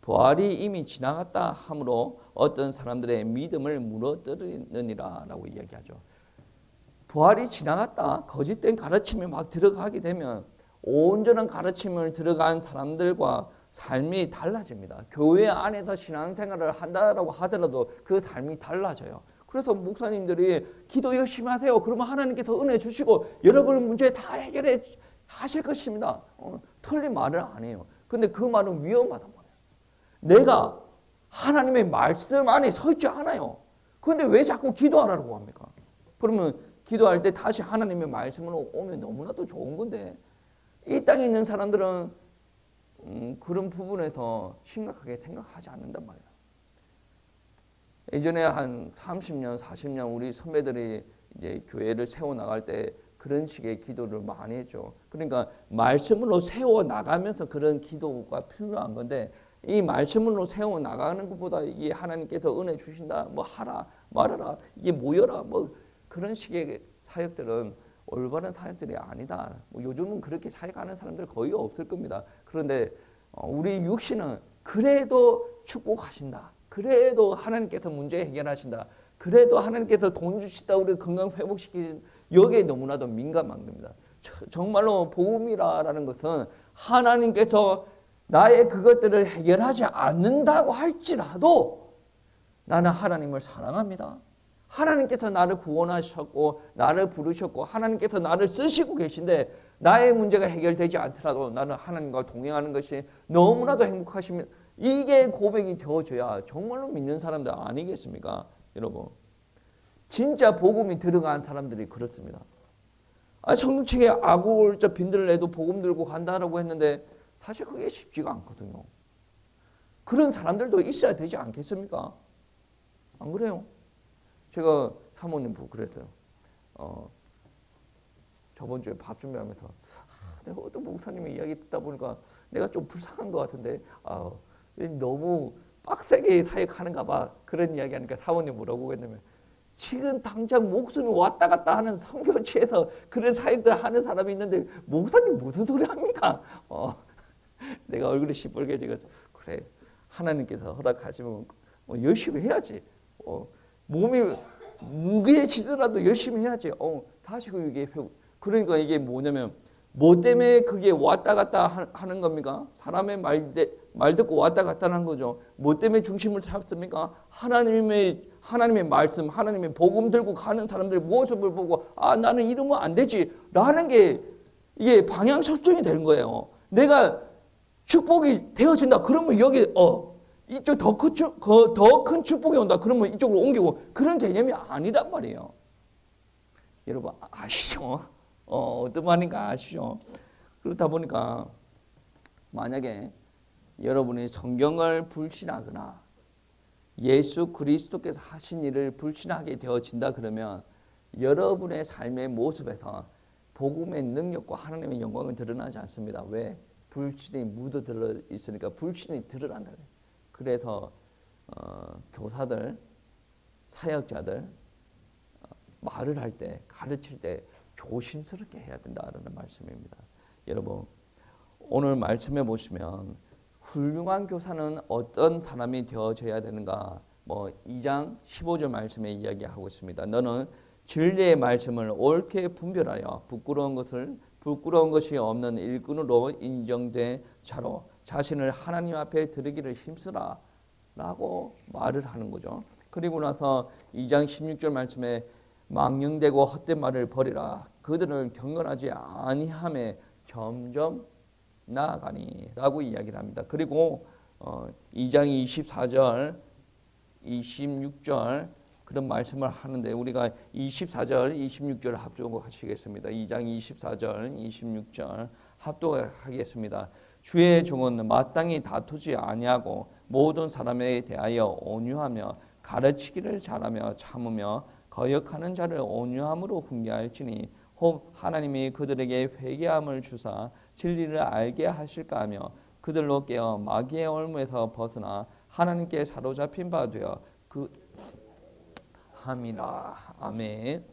부활이 이미 지나갔다 하므로 어떤 사람들의 믿음을 무너뜨리느니라 라고 이야기하죠. 부활이 지나갔다 거짓된 가르침에 막 들어가게 되면 온전한 가르침을 들어간 사람들과 삶이 달라집니다. 교회 안에서 신앙생활을 한다라고 하더라도 그 삶이 달라져요. 그래서 목사님들이 기도 열심히 하세요. 그러면 하나님께서 은혜 주시고 여러분 문제 다 해결해 하실 것입니다. 틀린 말을 안 해요. 근데 그 말은 위험하단 말이에요. 내가 하나님의 말씀 안에 서 있지 않아요. 그런데 왜 자꾸 기도하라고 합니까? 그러면 기도할 때 다시 하나님의 말씀으로 오면 너무나도 좋은 건데 이 땅에 있는 사람들은 그런 부분에서 심각하게 생각하지 않는단 말이에요. 예전에 한 30년, 40년 우리 선배들이 이제 교회를 세워 나갈 때 그런 식의 기도를 많이 했죠. 그러니까 말씀으로 세워 나가면서 그런 기도가 필요한 건데 이 말씀으로 세워 나가는 것보다 이게 하나님께서 은혜 주신다, 뭐 하라, 말하라, 이게 모여라, 뭐 그런 식의 사역들은 올바른 사역들이 아니다. 뭐 요즘은 그렇게 사역하는 사람들 거의 없을 겁니다. 그런데 우리 육신은 그래도 축복하신다. 그래도 하나님께서 문제 해결하신다. 그래도 하나님께서 돈 주시다 우리 건강 회복시키신 여기에 너무나도 민감한 겁니다. 정말로 복음이라는 것은 하나님께서 나의 그것들을 해결하지 않는다고 할지라도 나는 하나님을 사랑합니다. 하나님께서 나를 구원하셨고 나를 부르셨고 하나님께서 나를 쓰시고 계신데 나의 문제가 해결되지 않더라도 나는 하나님과 동행하는 것이 너무나도 행복하십니다. 이게 고백이 되어져야 정말로 믿는 사람들 아니겠습니까? 여러분 진짜 복음이 들어간 사람들이 그렇습니다. 성경책에 아골자 빈들을 내도 복음 들고 간다라고 했는데 사실 그게 쉽지가 않거든요. 그런 사람들도 있어야 되지 않겠습니까? 안 그래요? 제가 사모님 보고 그랬어요. 저번 주에 밥 준비하면서 내가 어떤 목사님의 이야기 듣다 보니까 내가 좀 불쌍한 것 같은데 너무 빡세게 사역하는가 봐. 그런 이야기 하니까 사모님 뭐라고 했냐면 지금 당장 목숨이 왔다 갔다 하는 선교지에서 그런 사역들 하는 사람이 있는데 목사님 무슨 소리 합니까? 내가 얼굴이 시뻘개지고 그래 하나님께서 허락하시면 열심히 해야지. 몸이 무게지더라도 열심히 해야지. 다시 이게 그러니까 이게 뭐냐면 뭐 때문에 그게 왔다 갔다 하는 겁니까? 사람의 말 듣고 왔다 갔다 하는 거죠. 뭐 때문에 중심을 잡습니까? 하나님의 말씀, 하나님의 복음 들고 가는 사람들 모습을 보고 나는 이러면 안 되지 라는 게 이게 방향 설정이 되는 거예요. 내가 축복이 되어진다. 그러면 여기 이쪽 더 큰 축복이 온다. 그러면 이쪽으로 옮기고 그런 개념이 아니란 말이에요. 여러분 아시죠? 어떤 말인가 아시죠? 그렇다 보니까 만약에 여러분이 성경을 불신하거나 예수 그리스도께서 하신 일을 불신하게 되어진다 그러면 여러분의 삶의 모습에서 복음의 능력과 하나님의 영광은 드러나지 않습니다. 왜? 불신이 묻어들어 있으니까 불신이 드러난다. 그래서 교사들, 사역자들 말을 할 때, 가르칠 때 조심스럽게 해야 된다는 말씀입니다. 여러분 오늘 말씀해 보시면 훌륭한 교사는 어떤 사람이 되어져야 되는가 2장 15절 말씀에 이야기하고 있습니다. 너는 진리의 말씀을 옳게 분별하여 부끄러운 것이 없는 일꾼으로 인정된 자로 자신을 하나님 앞에 드리기를 힘쓰라 라고 말을 하는 거죠. 그리고 나서 2장 16절 말씀에 망령되고 헛된 말을 버리라. 그들은 경건하지 아니함에 점점 나아가니 라고 이야기를 합니다. 그리고 2장 24절 26절 그런 말씀을 하는데 우리가 24절 26절 합독하시겠습니다. 2장 24절 26절 합독하겠습니다. 주의 종은 마땅히 다투지 아니하고 모든 사람에 대하여 온유하며 가르치기를 잘하며 참으며 거역하는 자를 온유함으로 훈계할지니 혹 하나님이 그들에게 회개함을 주사 진리를 알게 하실까 하며 그들로 깨어 마귀의 올무에서 벗어나 하나님께 사로잡힌 바 되어 그 함이라. 아멘.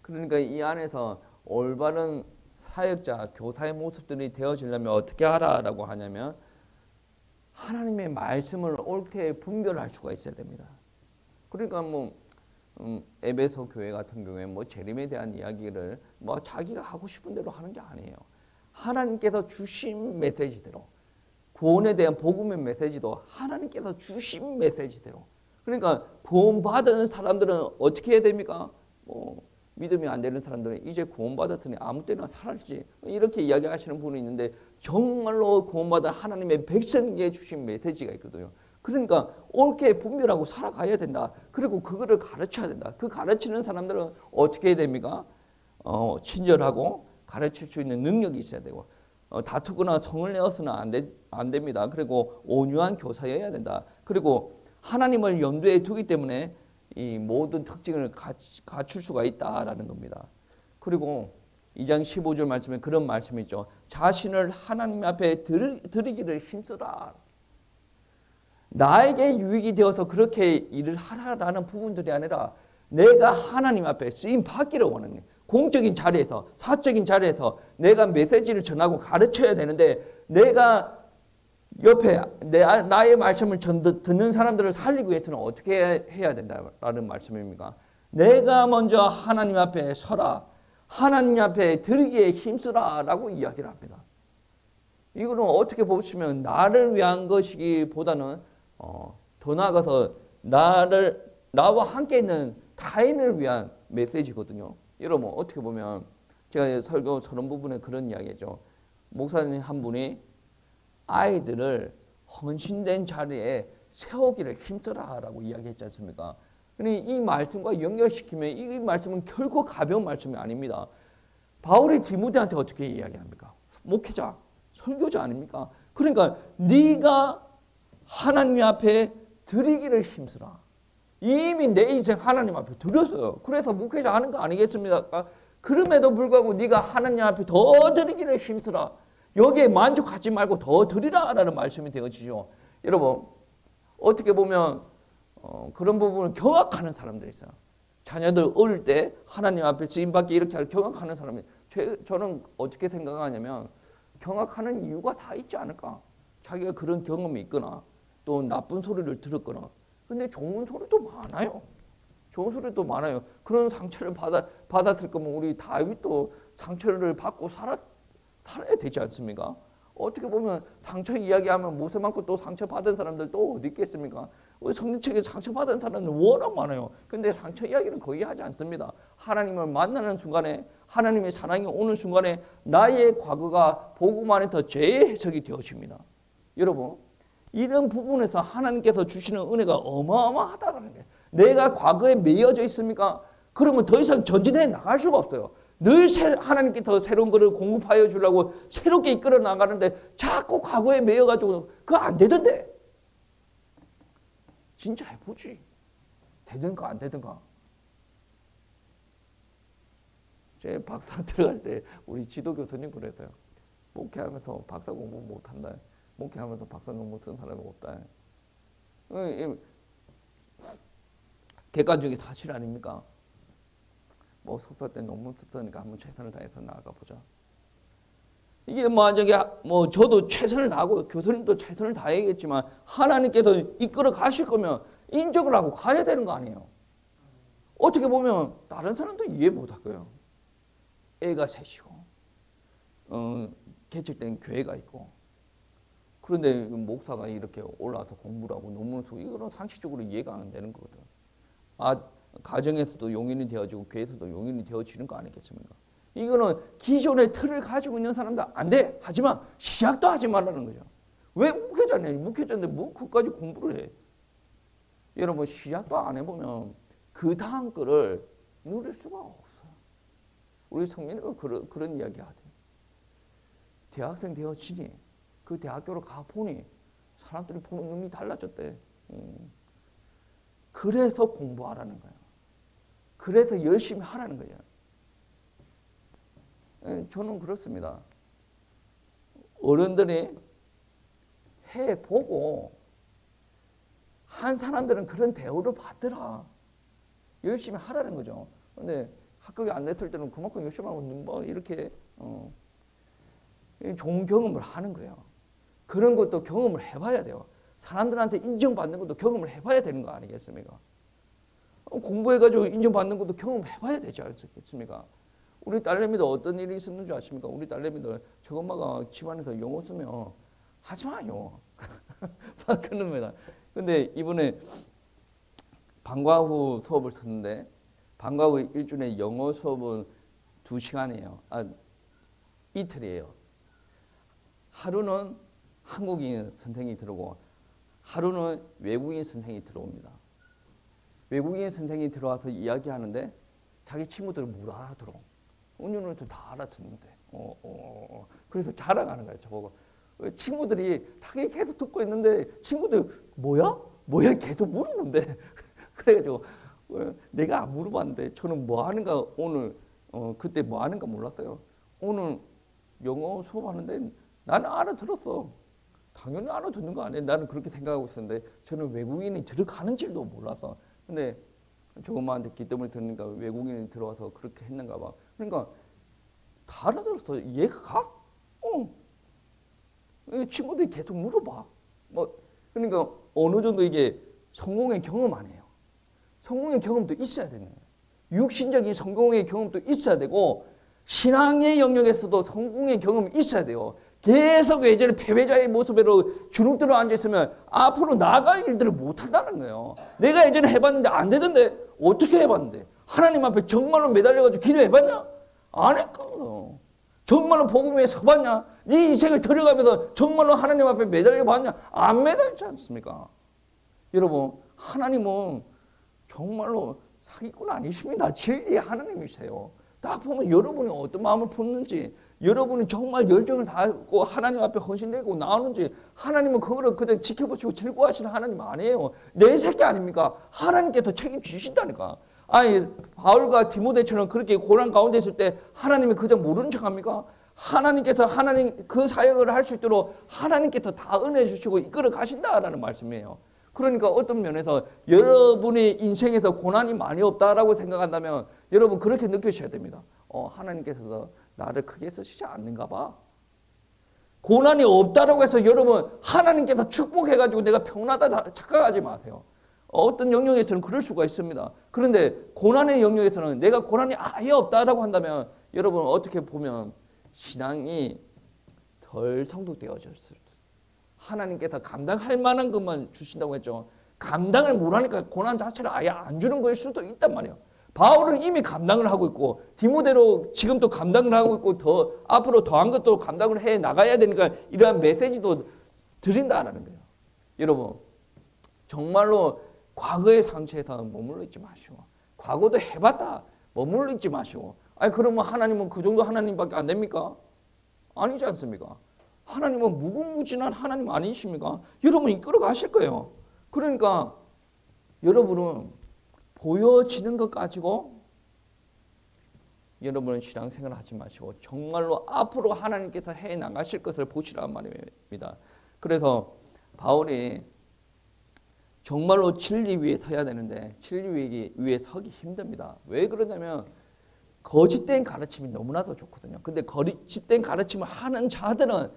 그러니까 이 안에서 올바른 사역자, 교사의 모습들이 되어지려면 어떻게 하라라고 하냐면 하나님의 말씀을 옳게 분별할 수가 있어야 됩니다. 그러니까 에베소 교회 같은 경우에 뭐 재림에 대한 이야기를 뭐 자기가 하고 싶은 대로 하는 게 아니에요. 하나님께서 주신 메시지대로, 구원에 대한 복음의 메시지도 하나님께서 주신 메시지대로. 그러니까 구원받은 사람들은 어떻게 해야 됩니까? 뭐 믿음이 안 되는 사람들은 이제 구원받았으니 아무 때나 살았지, 이렇게 이야기하시는 분이 있는데, 정말로 구원받은 하나님의 백성에게 주신 메시지가 있거든요. 그러니까 옳게 분별하고 살아가야 된다. 그리고 그거를 가르쳐야 된다. 그 가르치는 사람들은 어떻게 해야 됩니까? 친절하고 가르칠 수 있는 능력이 있어야 되고, 다투거나 성을 내어서는 안 됩니다. 그리고 온유한 교사여야 된다. 그리고 하나님을 염두에 두기 때문에 이 모든 특징을 갖출 수가 있다라는 겁니다. 그리고 2장 15절 말씀에 그런 말씀이 있죠. 자신을 하나님 앞에 드리기를 힘쓰라. 나에게 유익이 되어서 그렇게 일을 하라라는 부분들이 아니라 내가 하나님 앞에 쓰임 받기를 원하는 거예요. 공적인 자리에서, 사적인 자리에서 내가 메시지를 전하고 가르쳐야 되는데, 내가 옆에 나의 말씀을 듣는 사람들을 살리기 위해서는 어떻게 해야 된다라는 말씀입니까? 내가 먼저 하나님 앞에 서라. 하나님 앞에 드리기에 힘쓰라 라고 이야기를 합니다. 이거는 어떻게 보시면 나를 위한 것이기보다는 더 나아가서 나와 함께 있는 타인을 위한 메시지거든요. 여러분 어떻게 보면 제가 설교 서론 부분에 그런 이야기죠. 목사님 한 분이 아이들을 헌신된 자리에 세우기를 힘써라라고 이야기했지 않습니까? 이 말씀과 연결시키면 이 말씀은 결코 가벼운 말씀이 아닙니다. 바울이 디모데한테 어떻게 이야기합니까? 목회자, 설교자 아닙니까? 그러니까 네가 하나님 앞에 드리기를 힘쓰라. 이미 내 인생 하나님 앞에 드렸어요. 그래서 목회자 하는 거 아니겠습니까? 그럼에도 불구하고 네가 하나님 앞에 더 드리기를 힘쓰라. 여기에 만족하지 말고 더 드리라라는 말씀이 되어지죠. 여러분 어떻게 보면 그런 부분을 경악하는 사람들이 있어요. 자녀들 어릴 때 하나님 앞에 쓰임받기 이렇게 경악하는 사람이, 저는 어떻게 생각하냐면 경악하는 이유가 다 있지 않을까. 자기가 그런 경험이 있거나 또 나쁜 소리를 들었거나. 근데 좋은 소리도 많아요. 좋은 소리도 많아요. 그런 상처를 받았을 거면 우리 다윗도 상처를 받고 살아야 되지 않습니까? 어떻게 보면 상처 이야기하면 못에 많고 또 상처받은 사람들 또 어디 있겠습니까? 우리 성경책에 상처받은 사람은 워낙 많아요. 근데 상처 이야기는 거의 하지 않습니다. 하나님을 만나는 순간에, 하나님의 사랑이 오는 순간에 나의 과거가 복음 안에서 재해석이 되어집니다. 여러분 이런 부분에서 하나님께서 주시는 은혜가 어마어마하다는 거예요. 내가 과거에 매여져 있습니까? 그러면 더 이상 전진해 나갈 수가 없어요. 늘 하나님께서 새로운 것을 공급하여 주려고 새롭게 이끌어 나가는데 자꾸 과거에 매여가지고 그거 안 되던데. 진짜 해보지. 되든가 안 되든가. 제 박사 들어갈 때 우리 지도 교수님 그래서요. 목회하면서 박사 공부 못한다. 목회하면서 박사 공부 쓴 사람이 없다. 객관적인 사실 아닙니까? 뭐 석사 때 논문 썼으니까 한번 최선을 다해서 나아가 보자. 이게 만약에 뭐 저도 최선을 다하고 교수님도 최선을 다해야겠지만 하나님께서 이끌어 가실 거면 인정을 하고 가야 되는 거 아니에요. 어떻게 보면 다른 사람도 이해 못 할 거예요. 애가 셋이고 개척된 교회가 있고, 그런데 목사가 이렇게 올라와서 공부를 하고 논문을 쓰고, 이거는 상식적으로 이해가 안 되는 거거든. 가정에서도 용인이 되어지고 교회에서도 용인이 되어지는 거 아니겠습니까? 이거는 기존의 틀을 가지고 있는 사람들 안 돼. 하지마. 시작도 하지 말라는 거죠. 왜 목회자냐? 목회자인데 뭐 그까지 공부를 해. 여러분 시작도 안 해보면 그 다음 거를 누릴 수가 없어요. 우리 성민이가 그런 이야기 하대요. 대학생 되어지니 그 대학교로 가보니 사람들이 보는 눈이 달라졌대. 그래서 공부하라는 거예요. 그래서 열심히 하라는 거예요. 저는 그렇습니다. 어른들이 해보고 한 사람들은 그런 대우를 받더라. 열심히 하라는 거죠. 근데 합격이 안 됐을 때는 그만큼 열심히 하고 뭐 이렇게 좋은 경험을 하는 거예요. 그런 것도 경험을 해봐야 돼요. 사람들한테 인정받는 것도 경험을 해봐야 되는 거 아니겠습니까? 공부해가지고 인정받는 것도 경험해봐야 되지 않겠습니까? 우리 딸내미도 어떤 일이 있었는 줄 아십니까? 우리 딸내미들 저엄마가 집안에서 영어 쓰면 하지 마요. 막 그럽니다. 근데 이번에 방과 후 수업을 듣는데 방과 후 일주일에 영어 수업은 2시간이에요. 이틀이에요. 하루는 한국인 선생이 들어오고 하루는 외국인 선생이 들어옵니다. 외국인 선생이 들어와서 이야기하는데 자기 친구들은 못 알아들어. 언니는 다 알아듣는데. 그래서 자랑하는 거예요. 저보고. 친구들이 자기 계속 듣고 있는데 친구들 뭐야? 뭐야? 계속 물어본대. 그래가지고 내가 안 물어봤는데 저는 뭐 하는가 오늘 그때 뭐 하는가 몰랐어요. 오늘 영어 수업하는데 나는 알아들었어. 당연히 알아듣는 거 아니에요. 나는 그렇게 생각하고 있었는데 저는 외국인이 들어가는 줄도 몰랐어. 근데 저엄마한테 기뜸을 들으니까 외국인이 들어와서 그렇게 했는가 봐. 그러니까 다 알아들었어. 이해가 가? 친구들이 계속 물어봐. 그러니까 어느 정도 이게 성공의 경험 아니에요. 성공의 경험도 있어야 되는 거예요. 육신적인 성공의 경험도 있어야 되고 신앙의 영역에서도 성공의 경험이 있어야 돼요. 계속 예전에 패배자의 모습으로 주눅들어 앉아있으면 앞으로 나아갈 일들을 못한다는 거예요. 내가 예전에 해봤는데 안 되던데 어떻게 해봤는데 하나님 앞에 정말로 매달려가지고 기도해봤냐? 안 했거든. 정말로 복음 위에 서봤냐? 네 인생을 들어가면서 정말로 하나님 앞에 매달려봤냐? 안 매달리지 않습니까? 여러분 하나님은 정말로 사기꾼 아니십니다. 진리의 하나님이세요. 딱 보면 여러분이 어떤 마음을 품는지 여러분이 정말 열정을 다하고 하나님 앞에 헌신되고 나오는지 하나님은 그거를 그냥 지켜보시고 즐거워하시는 하나님 아니에요. 내 새끼 아닙니까? 하나님께서 책임지신다니까. 아니 바울과 디모데처럼 그렇게 고난 가운데 있을 때 하나님이 그저 모르는 척합니까? 하나님께서 하나님 그 사역을 할 수 있도록 하나님께서 다 은혜 주시고 이끌어 가신다라는 말씀이에요. 그러니까 어떤 면에서 여러분의 인생에서 고난이 많이 없다라고 생각한다면 여러분 그렇게 느끼셔야 됩니다. 하나님께서 나를 크게 쓰시지 않는가 봐. 고난이 없다라고 해서 여러분 하나님께서 축복해가지고 내가 평온하다 착각하지 마세요. 어떤 영역에서는 그럴 수가 있습니다. 그런데 고난의 영역에서는 내가 고난이 아예 없다라고 한다면 여러분 어떻게 보면 신앙이 덜 성숙되어졌을 수도 있어요. 하나님께서 감당할 만한 것만 주신다고 했죠. 감당을 못하니까 고난 자체를 아예 안 주는 거일 수도 있단 말이에요. 바울은 이미 감당을 하고 있고 디모데로 지금도 감당을 하고 있고 더 앞으로 더한 것도 감당을 해 나가야 되니까 이러한 메시지도 드린다라는 거예요. 여러분 정말로 과거의 상처에서 머물러 있지 마시고 과거도 해봤다 머물러 있지 마시고 그러면 하나님은 그 정도 하나님밖에 안 됩니까? 아니지 않습니까? 하나님은 무궁무진한 하나님 아니십니까? 여러분 이끌어 가실 거예요. 그러니까 여러분은 보여지는 것 가지고 여러분은 신앙생활을 하지 마시고 정말로 앞으로 하나님께서 해 나가실 것을 보시란 말입니다. 그래서 바울이 정말로 진리 위에 서야 되는데 진리 위에 서기 힘듭니다. 왜 그러냐면 거짓된 가르침이 너무나도 좋거든요. 근데 거짓된 가르침을 하는 자들은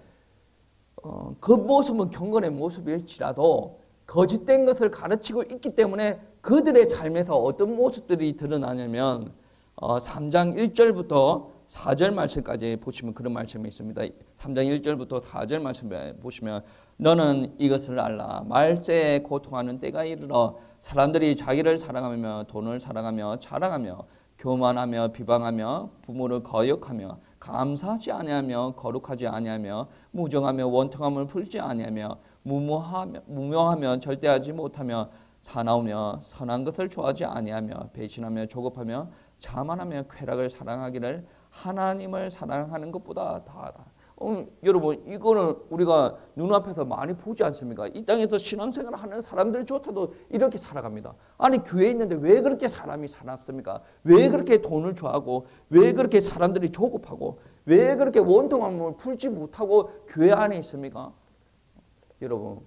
겉모습은 경건의 모습일지라도 거짓된 것을 가르치고 있기 때문에 그들의 삶에서 어떤 모습들이 드러나냐면 3장 1절부터 4절 말씀까지 보시면 그런 말씀이 있습니다. 3장 1절부터 4절 말씀을 보시면 너는 이것을 알라. 말세에 고통하는 때가 이르러 사람들이 자기를 사랑하며 돈을 사랑하며 자랑하며 교만하며 비방하며 부모를 거역하며 감사하지 아니하며 거룩하지 아니하며 무정하며 원통함을 풀지 아니하며 무명하며 절대하지 못하며 사나우며 선한 것을 좋아하지 아니하며 배신하며 조급하며 자만하며 쾌락을 사랑하기를 하나님을 사랑하는 것보다 다하다. 여러분 이거는 우리가 눈앞에서 많이 보지 않습니까? 이 땅에서 신앙생활을 하는 사람들조차도 이렇게 살아갑니다. 아니 교회에 있는데 왜 그렇게 사람이 살았습니까? 왜 그렇게 돈을 좋아하고 왜 그렇게 사람들이 조급하고 왜 그렇게 원통함을 풀지 못하고 교회 안에 있습니까? 여러분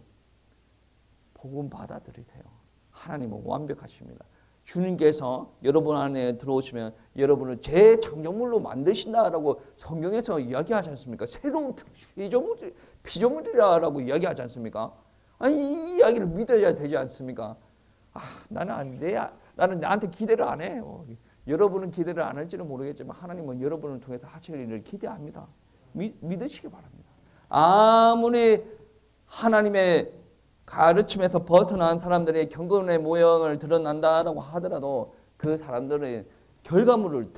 복음 받아들이세요. 하나님은 완벽하십니다. 주님께서 여러분 안에 들어오시면 여러분을 재창조물로 만드신다라고 성경에서 이야기하지 않습니까? 새로운 피조물이라고 이야기하지 않습니까? 아니 이 이야기를 믿어야 되지 않습니까? 나는 나는 나한테 기대를 안 해요. 여러분은 기대를 안 할지는 모르겠지만 하나님은 여러분을 통해서 하실 일을 기대합니다. 믿으시기 바랍니다. 아무리 하나님의 가르침에서 벗어난 사람들의 경건의 모형을 드러난다라고 하더라도 그 사람들의 결과물을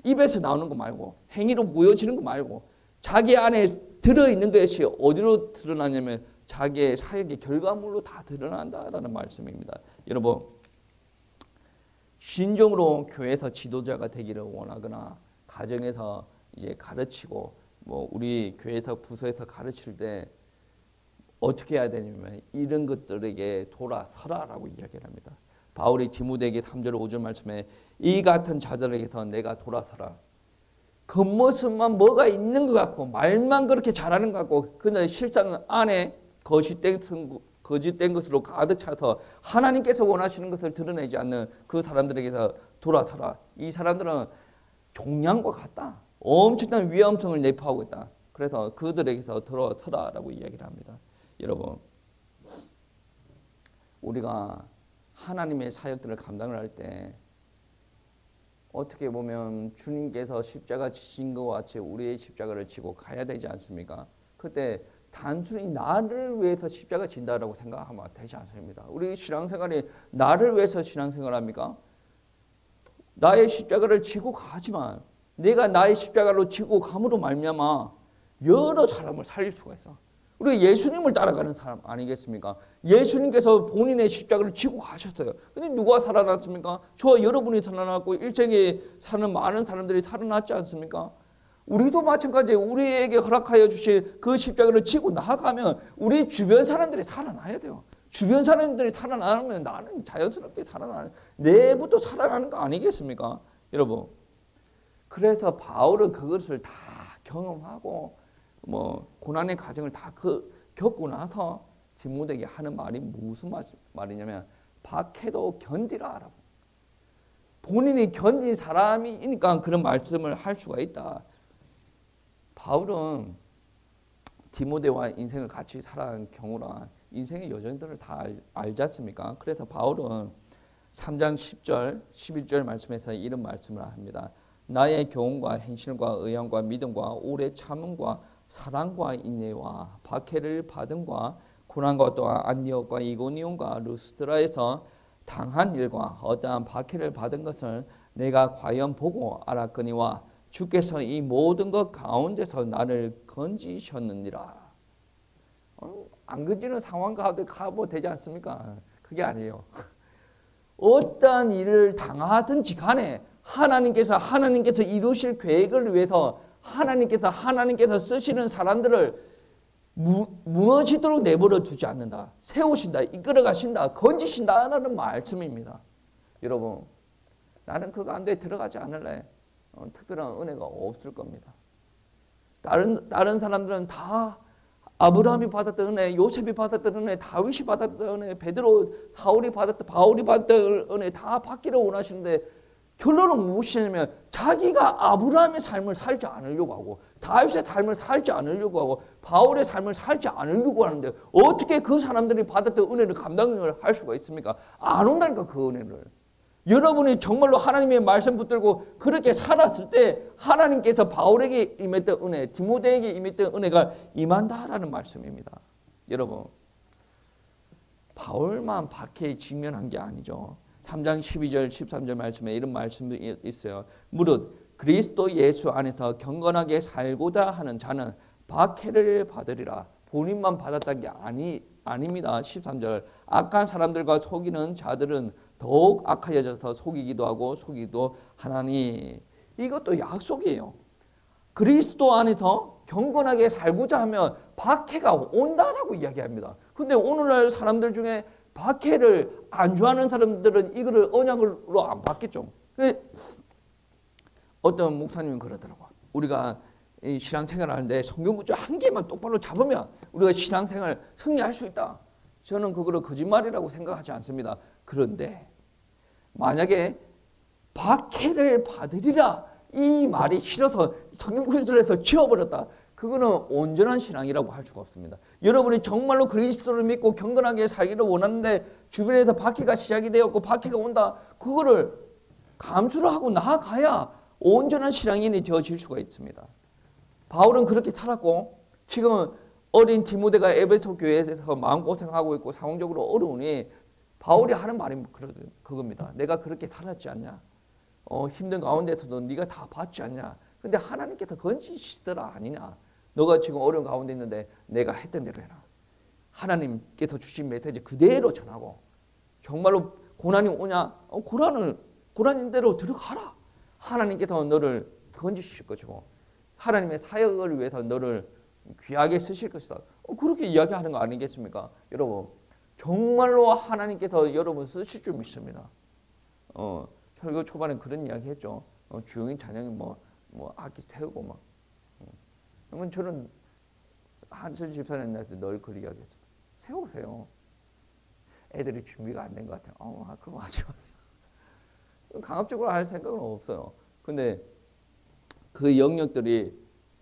입에서 나오는 거 말고 행위로 보여지는 거 말고 자기 안에 들어있는 것이 어디로 드러나냐면 자기의 사역의 결과물로 다 드러난다라는 말씀입니다. 여러분, 진정으로 교회에서 지도자가 되기를 원하거나 가정에서 이제 가르치고 우리 교회에서 부서에서 가르칠 때 어떻게 해야 되냐면 이런 것들에게 돌아서라라고 이야기를 합니다. 바울이 디모데에게 3절 5절 말씀에 이 같은 자들에게서 내가 돌아서라. 겉모습만 뭐가 있는 것 같고 말만 그렇게 잘하는 것 같고 근데 실상 안에 거짓된 것으로 가득 차서 하나님께서 원하시는 것을 드러내지 않는 그 사람들에게서 돌아서라. 이 사람들은 종량과 같다. 엄청난 위험성을 내포하고 있다. 그래서 그들에게서 돌아서라라고 이야기를 합니다. 여러분, 우리가 하나님의 사역들을 감당을 할 때 어떻게 보면 주님께서 십자가 지신 것 같이 우리의 십자가를 지고 가야 되지 않습니까? 그때 단순히 나를 위해서 십자가 진다라고 생각하면 되지 않습니다. 우리 신앙생활이 나를 위해서 신앙생활합니까? 나의 십자가를 지고 가지만 내가 나의 십자가로 지고 감으로 말미암아 여러 사람을 살릴 수가 있어. 우리가 예수님을 따라가는 사람 아니겠습니까? 예수님께서 본인의 십자가를 지고 가셨어요. 근데 누가 살아났습니까? 저와 여러분이 살아났고 일생에 사는 많은 사람들이 살아났지 않습니까? 우리도 마찬가지예요. 우리에게 허락하여 주신 그 십자가를 지고 나아가면 우리 주변 사람들이 살아나야 돼요. 주변 사람들이 살아나면 나는 자연스럽게 살아나는, 내부터 살아나는 거 아니겠습니까? 여러분. 그래서 바울은 그것을 다 경험하고 고난의 과정을 다 겪고 나서 디모데에게 하는 말이 무슨 말이냐면 박해도 견디라. 본인이 견딘 사람이니까 그런 말씀을 할 수가 있다. 바울은 디모데와 인생을 같이 살아간 경우라 인생의 여정들을 다 알지 않습니까? 그래서 바울은 3장 10절, 11절 말씀에서 이런 말씀을 합니다. 나의 교훈과 행실과 의향과 믿음과 오래 참음과 사랑과 인내와 박해를 받음과 고난과 또한 안디옥과 이고니온과 루스드라에서 당한 일과 어떠한 박해를 받은 것을 내가 과연 보고 알았거니와 주께서 이 모든 것 가운데서 나를 건지셨느니라. 안 건지는 상황 가운데 가보 되지 않습니까? 그게 아니에요. 어떠한 일을 당하든지 간에 하나님께서 이루실 계획을 위해서 하나님께서 쓰시는 사람들을 무너지도록 내버려 두지 않는다. 세우신다. 이끌어 가신다. 건지신다라는 말씀입니다. 여러분, 나는 그 가운데 들어가지 않을래. 특별한 은혜가 없을 겁니다. 다른 사람들은 다 아브라함이 받았던 은혜, 요셉이 받았던 은혜, 다윗이 받았던 은혜, 베드로, 바울이 받았던 은혜 다 받기를 원하시는데 결론은 무엇이냐면 자기가 아브라함의 삶을 살지 않으려고 하고 다윗의 삶을 살지 않으려고 하고 바울의 삶을 살지 않으려고 하는데 어떻게 그 사람들이 받았던 은혜를 감당을 할 수가 있습니까? 안 온다니까 그 은혜를. 여러분이 정말로 하나님의 말씀 붙들고 그렇게 살았을 때 하나님께서 바울에게 임했던 은혜, 디모데에게 임했던 은혜가 임한다라는 말씀입니다. 여러분, 바울만 박해에 직면한 게 아니죠. 3장 12절 13절 말씀에 이런 말씀이 있어요. 무릇 그리스도 예수 안에서 경건하게 살고자 하는 자는 박해를 받으리라. 본인만 받았다는 게 아닙니다. 13절 악한 사람들과 속이는 자들은 더욱 악하여져서 속이기도 하고 속이기도 하나니. 이것도 약속이에요. 그리스도 안에서 경건하게 살고자 하면 박해가 온다라고 이야기합니다. 근데 오늘날 사람들 중에 박해를 안 좋아하는 사람들은 이거를 언약으로 안 받겠죠. 어떤 목사님은 그러더라고요. 우리가 신앙생활을 하는데 성경 구절 한 개만 똑바로 잡으면 우리가 신앙생활 승리할 수 있다. 저는 그거를 거짓말이라고 생각하지 않습니다. 그런데 만약에 박해를 받으리라 이 말이 싫어서 성경 구절에서 지워버렸다. 그거는 온전한 신앙이라고 할 수가 없습니다. 여러분이 정말로 그리스도를 믿고 경건하게 살기를 원하는데 주변에서 박해가 시작이 되었고 박해가 온다. 그거를 감수를 하고 나아가야 온전한 신앙인이 되어질 수가 있습니다. 바울은 그렇게 살았고 지금 어린 디모데가 에베소 교회에서 마음고생하고 있고 상황적으로 어려우니 바울이 하는 말이 그겁니다. 내가 그렇게 살았지 않냐. 힘든 가운데서도 네가 다 봤지 않냐. 근데 하나님께서 건지시더라 아니냐. 너가 지금 어려운 가운데 있는데 내가 했던 대로 해라. 하나님께서 주신 메시지 그대로 전하고 정말로 고난이 오냐? 고난인 대로 들어가라. 하나님께서 너를 건지실 것이고 하나님의 사역을 위해서 너를 귀하게 쓰실 것이다. 그렇게 이야기하는 거 아니겠습니까? 여러분 정말로 하나님께서 여러분 쓰실 줄 믿습니다. 설교 초반에 그런 이야기 했죠. 주영이 찬양이 뭐 악기 세우고 막. 그러면 저는 한철 집사님한테 늘 그렇게 이야기했습니다. 세우세요. 애들이 준비가 안 된 것 같아요. 그럼 하지 마세요. 강압적으로 할 생각은 없어요. 근데 그 영역들이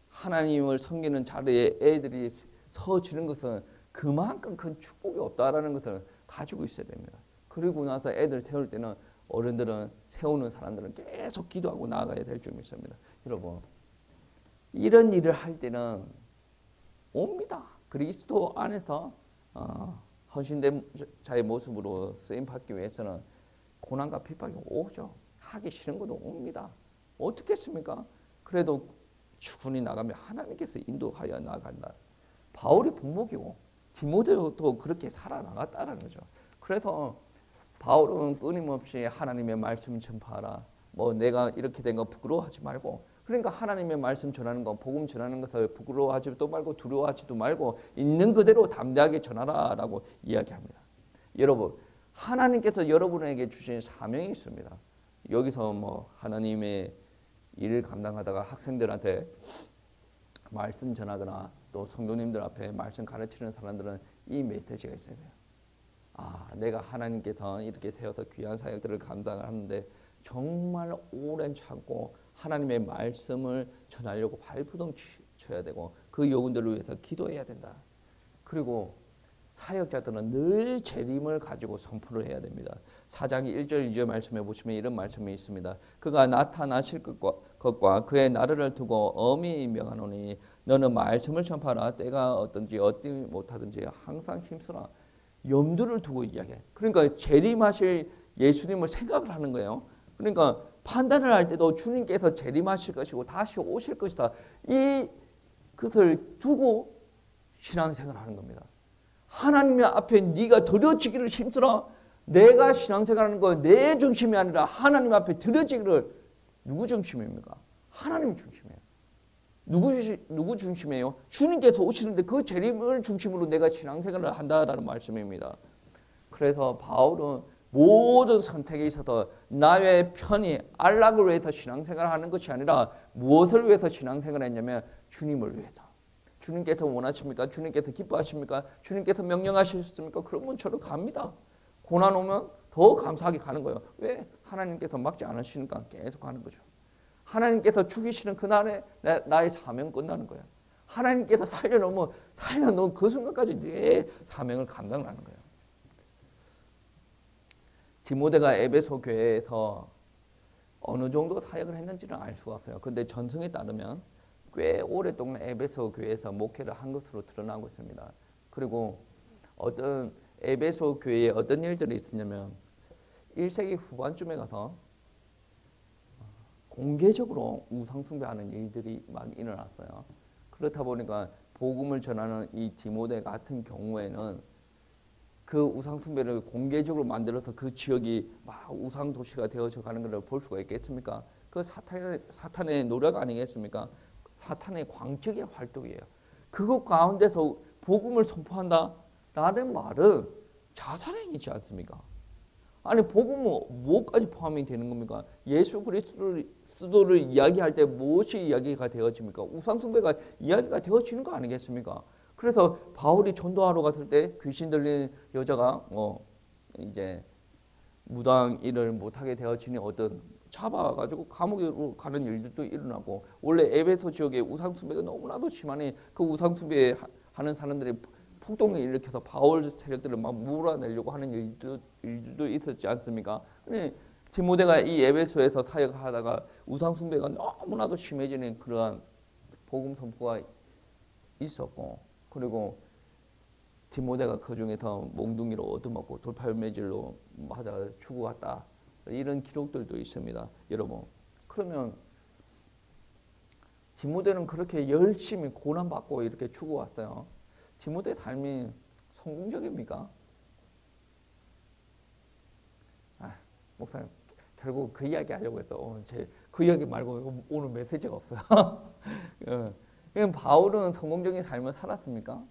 하나님을 섬기는 자리에 애들이 서지는 것은 그만큼 큰 축복이 없다라는 것을 가지고 있어야 됩니다. 그리고 나서 애들 세울 때는 어른들은 세우는 사람들은 계속 기도하고 나아가야 될 줄 믿습니다. 여러분 이런 일을 할 때는 옵니다. 그리스도 안에서 헌신된 자의 모습으로 쓰임받기 위해서는 고난과 핍박이 오죠. 하기 싫은 것도 옵니다. 어떻게 했습니까? 그래도 주군이 나가면 하나님께서 인도하여 나간다. 바울이 본보기고 디모데도 그렇게 살아나갔다는 거죠. 그래서 바울은 끊임없이 하나님의 말씀 전파하라. 내가 이렇게 된 거 부끄러워하지 말고 그러니까 하나님의 말씀 전하는 거 복음 전하는 것을 부끄러워하지도 말고 두려워하지도 말고 있는 그대로 담대하게 전하라라고 이야기합니다. 여러분 하나님께서 여러분에게 주신 사명이 있습니다. 여기서 하나님의 일을 감당하다가 학생들한테 말씀 전하거나 또 성도님들 앞에 말씀 가르치는 사람들은 이 메시지가 있어야 돼요. 내가 하나님께서 이렇게 세워서 귀한 사역들을 감당하는데 정말 오랜 참고 하나님의 말씀을 전하려고 발부둥 쳐야 되고 그 여군들을 위해서 기도해야 된다. 그리고 사역자들은 늘 재림을 가지고 선포를 해야 됩니다. 4장 1절 2절 말씀해 보시면 이런 말씀이 있습니다. 그가 나타나실 것과 그의 나라를 두고 엄히 명하노니 너는 말씀을 전파하라. 때가 어떤지 얻지 못하든지 항상 힘쓰라. 염두를 두고 이야기해. 그러니까 재림하실 예수님을 생각을 하는 거예요. 그러니까 판단을 할 때도 주님께서 재림하실 것이고 다시 오실 것이다. 이 것을 두고 신앙생활을 하는 겁니다. 하나님 앞에 네가 드려지기를 힘쓰라. 내가 신앙생활하는 건 내 중심이 아니라 하나님 앞에 드려지기를 누구 중심입니까? 하나님 중심이에요. 누구 중심이에요? 주님께서 오시는데 그 재림을 중심으로 내가 신앙생활을 한다라는 말씀입니다. 그래서 바울은 모든 선택에 있어서 나의 편이 안락을 위해서 신앙생활을 하는 것이 아니라 무엇을 위해서 신앙생활을 했냐면 주님을 위해서. 주님께서 원하십니까? 주님께서 기뻐하십니까? 주님께서 명령하셨습니까? 그러면 저로 갑니다. 고난 오면 더 감사하게 가는 거예요. 왜? 하나님께서 막지 않으시니까 계속 가는 거죠. 하나님께서 죽이시는 그날에 나의 사명 끝나는 거예요. 하나님께서 살려놓은 그 순간까지 내 사명을 감당하는 거예요. 디모데가 에베소 교회에서 어느 정도 사역을 했는지는 알 수가 없어요. 그런데 전승에 따르면 꽤 오랫동안 에베소 교회에서 목회를 한 것으로 드러나고 있습니다. 그리고 어떤 에베소 교회에 어떤 일들이 있었냐면 1세기 후반쯤에 가서 공개적으로 우상 숭배하는 일들이 막 일어났어요. 그렇다 보니까 복음을 전하는 이 디모데 같은 경우에는 그 우상 숭배를 공개적으로 만들어서 그 지역이 막 우상 도시가 되어져 가는 것을 볼 수가 있겠습니까? 그 사탄의 노력 아니겠습니까? 사탄의 광적의 활동이에요. 그것 가운데서 복음을 선포한다라는 말은 자살행위지 않습니까? 아니 복음은 무엇까지 포함이 되는 겁니까? 예수 그리스도를 이야기할 때 무엇이 이야기가 되어집니까? 우상 숭배가 이야기가 되어지는 거 아니겠습니까? 그래서 바울이 전도하러 갔을 때 귀신 들린 여자가 이제 무당 일을 못하게 되어지니 어떤 잡아가지고 감옥으로 가는 일들도 일어나고 원래 에베소 지역에 우상 숭배가 너무나도 심하니 그 우상 숭배하는 사람들이 폭동을 일으켜서 바울 세력들을 막 몰아내려고 하는 일들도 있었지 않습니까? 근데 디모데가 이 에베소에서 사역하다가 우상 숭배가 너무나도 심해지는 그러한 복음 선포가 있었고 그리고 디모데가 그 중에서 몽둥이로 얻어먹고 돌팔매질로 맞아 죽어갔다. 이런 기록들도 있습니다. 여러분. 그러면 디모데는 그렇게 열심히 고난받고 이렇게 죽어왔어요. 디모데의 삶이 성공적입니까? 목사님 결국 그 이야기 하려고 했어. 그 이야기 말고 오늘 메시지가 없어요. 바울은 성공적인 삶을 살았습니까?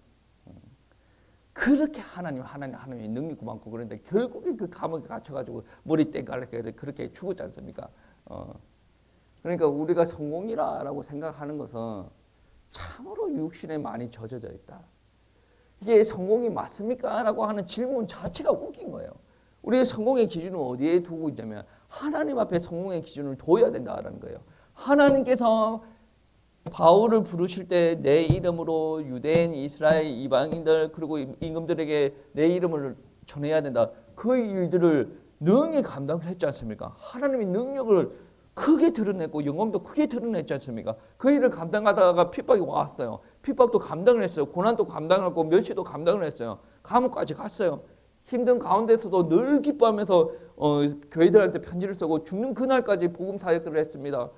그렇게 하나님의 능력이 많고 그런데 결국에 그 감옥에 갇혀가지고 머리 땡깔게 그렇게 죽었지 않습니까? 그러니까 우리가 성공이라고 생각하는 것은 참으로 육신에 많이 젖어져 있다. 이게 성공이 맞습니까? 라고 하는 질문 자체가 웃긴 거예요. 우리의 성공의 기준은 어디에 두고 있냐면 하나님 앞에 성공의 기준을 둬야 된다는 거예요. 하나님께서 바울을 부르실 때 내 이름으로 유대인, 이스라엘, 이방인들 그리고 임금들에게 내 이름을 전해야 된다. 그 일들을 능히 감당을 했지 않습니까? 하나님의 능력을 크게 드러냈고 영험도 크게 드러냈지 않습니까? 그 일을 감당하다가 핍박이 왔어요. 핍박도 감당을 했어요. 고난도 감당을 했고 멸시도 감당을 했어요. 감옥까지 갔어요. 힘든 가운데서도 늘 기뻐하면서 교회들한테 편지를 쓰고 죽는 그날까지 복음 사역들을 했습니다.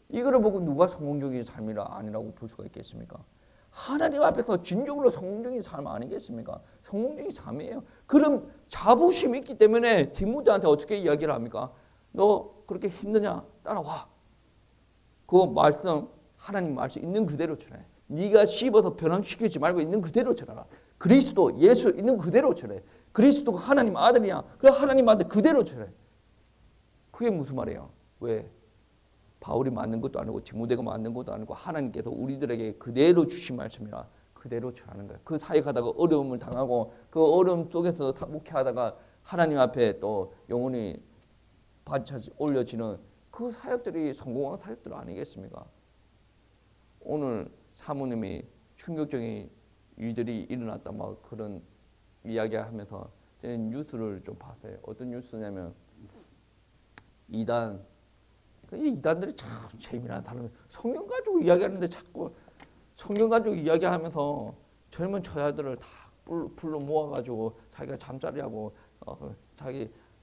이거를 보고 누가 성공적인 삶이라 아니라고 볼 수가 있겠습니까? 하나님 앞에서 진정으로 성공적인 삶 아니겠습니까? 성공적인 삶이에요. 그럼 자부심이 있기 때문에 디모데한테 어떻게 이야기를 합니까? 너 그렇게 힘드냐? 따라와. 그 말씀, 하나님 말씀 있는 그대로 전해. 네가 씹어서 변형시키지 말고 있는 그대로 전하라. 그리스도, 예수 있는 그대로 전해. 그리스도가 하나님 아들이야. 그 하나님 아들 그대로 전해. 그게 무슨 말이에요? 왜? 바울이 맞는 것도 아니고 디모데가 맞는 것도 아니고 하나님께서 우리들에게 그대로 주신 말씀이라 그대로 전하는 거예요. 그 사역하다가 어려움을 당하고 그 어려움 속에서 목회하다가 하나님 앞에 또 영혼이 올려지는 그 사역들이 성공한 사역들 아니겠습니까? 오늘 사모님이 충격적인 일들이 일어났다 막 그런 이야기하면서 저는 뉴스를 좀 봤어요. 어떤 뉴스냐면 이단들이 참 재미난 사람이 성경 가지고 이야기하는데 자꾸 성경 가지고 이야기하면서 젊은 처자들을 다 불러 모아가지고 자기가 잠자리하고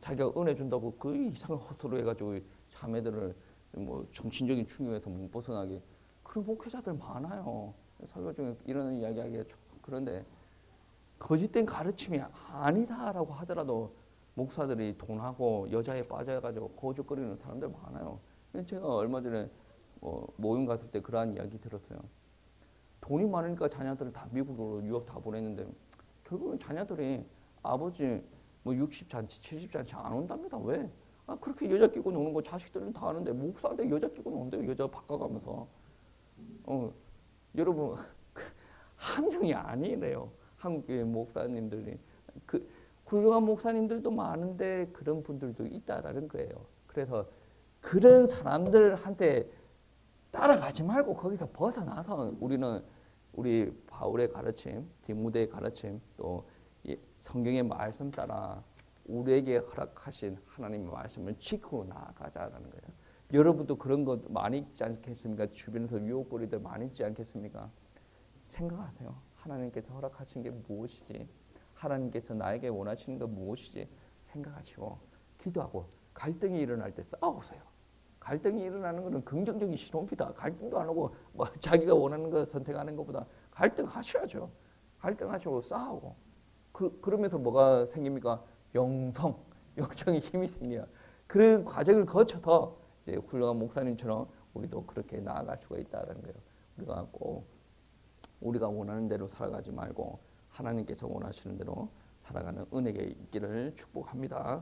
자기가 은혜 준다고 그 이상한 헛소리 해가지고 자매들을 뭐 정신적인 충격에서 못 벗어나게 그런 목회자들 많아요. 설교 중에 이런 이야기하기가 좀 그런데 거짓된 가르침이 아니다라고 하더라도 목사들이 돈하고 여자에 빠져가지고 거짓거리는 사람들 많아요. 제가 얼마 전에 모임 갔을 때 그러한 이야기 들었어요. 돈이 많으니까 자녀들을 다 미국으로 유학 다 보냈는데 결국은 자녀들이 아버지 뭐 60잔치, 70잔치 안 온답니다. 왜? 그렇게 여자 끼고 노는 거 자식들은 다 아는데 목사한테 여자 끼고 노는데 여자 바꿔가면서 여러분 한 명이 아니래요. 한국교회 목사님들이 훌륭한 목사님들도 많은데 그런 분들도 있다라는 거예요. 그래서 그런 사람들한테 따라가지 말고 거기서 벗어나서 우리는 우리 바울의 가르침, 디모데의 가르침, 또 성경의 말씀 따라 우리에게 허락하신 하나님의 말씀을 지키고 나아가자라는 거예요. 여러분도 그런 것 많이 있지 않겠습니까? 주변에서 유혹거리들 많이 있지 않겠습니까? 생각하세요. 하나님께서 허락하신 게 무엇이지? 하나님께서 나에게 원하시는 건 무엇이지? 생각하시고 기도하고 갈등이 일어날 때 싸우세요. 갈등이 일어나는 것은 긍정적인 신호입니다. 갈등도 안 하고 뭐 자기가 원하는 거 선택하는 것보다 갈등하셔야죠. 갈등하시고 싸우고 그러면서 뭐가 생깁니까? 영성의 힘이 생겨요. 그런 과정을 거쳐서 이제 훌륭한 목사님처럼 우리도 그렇게 나아갈 수가 있다는 거예요. 우리가 꼭 우리가 원하는 대로 살아가지 말고 하나님께서 원하시는 대로 살아가는 은혜가 있기를 축복합니다.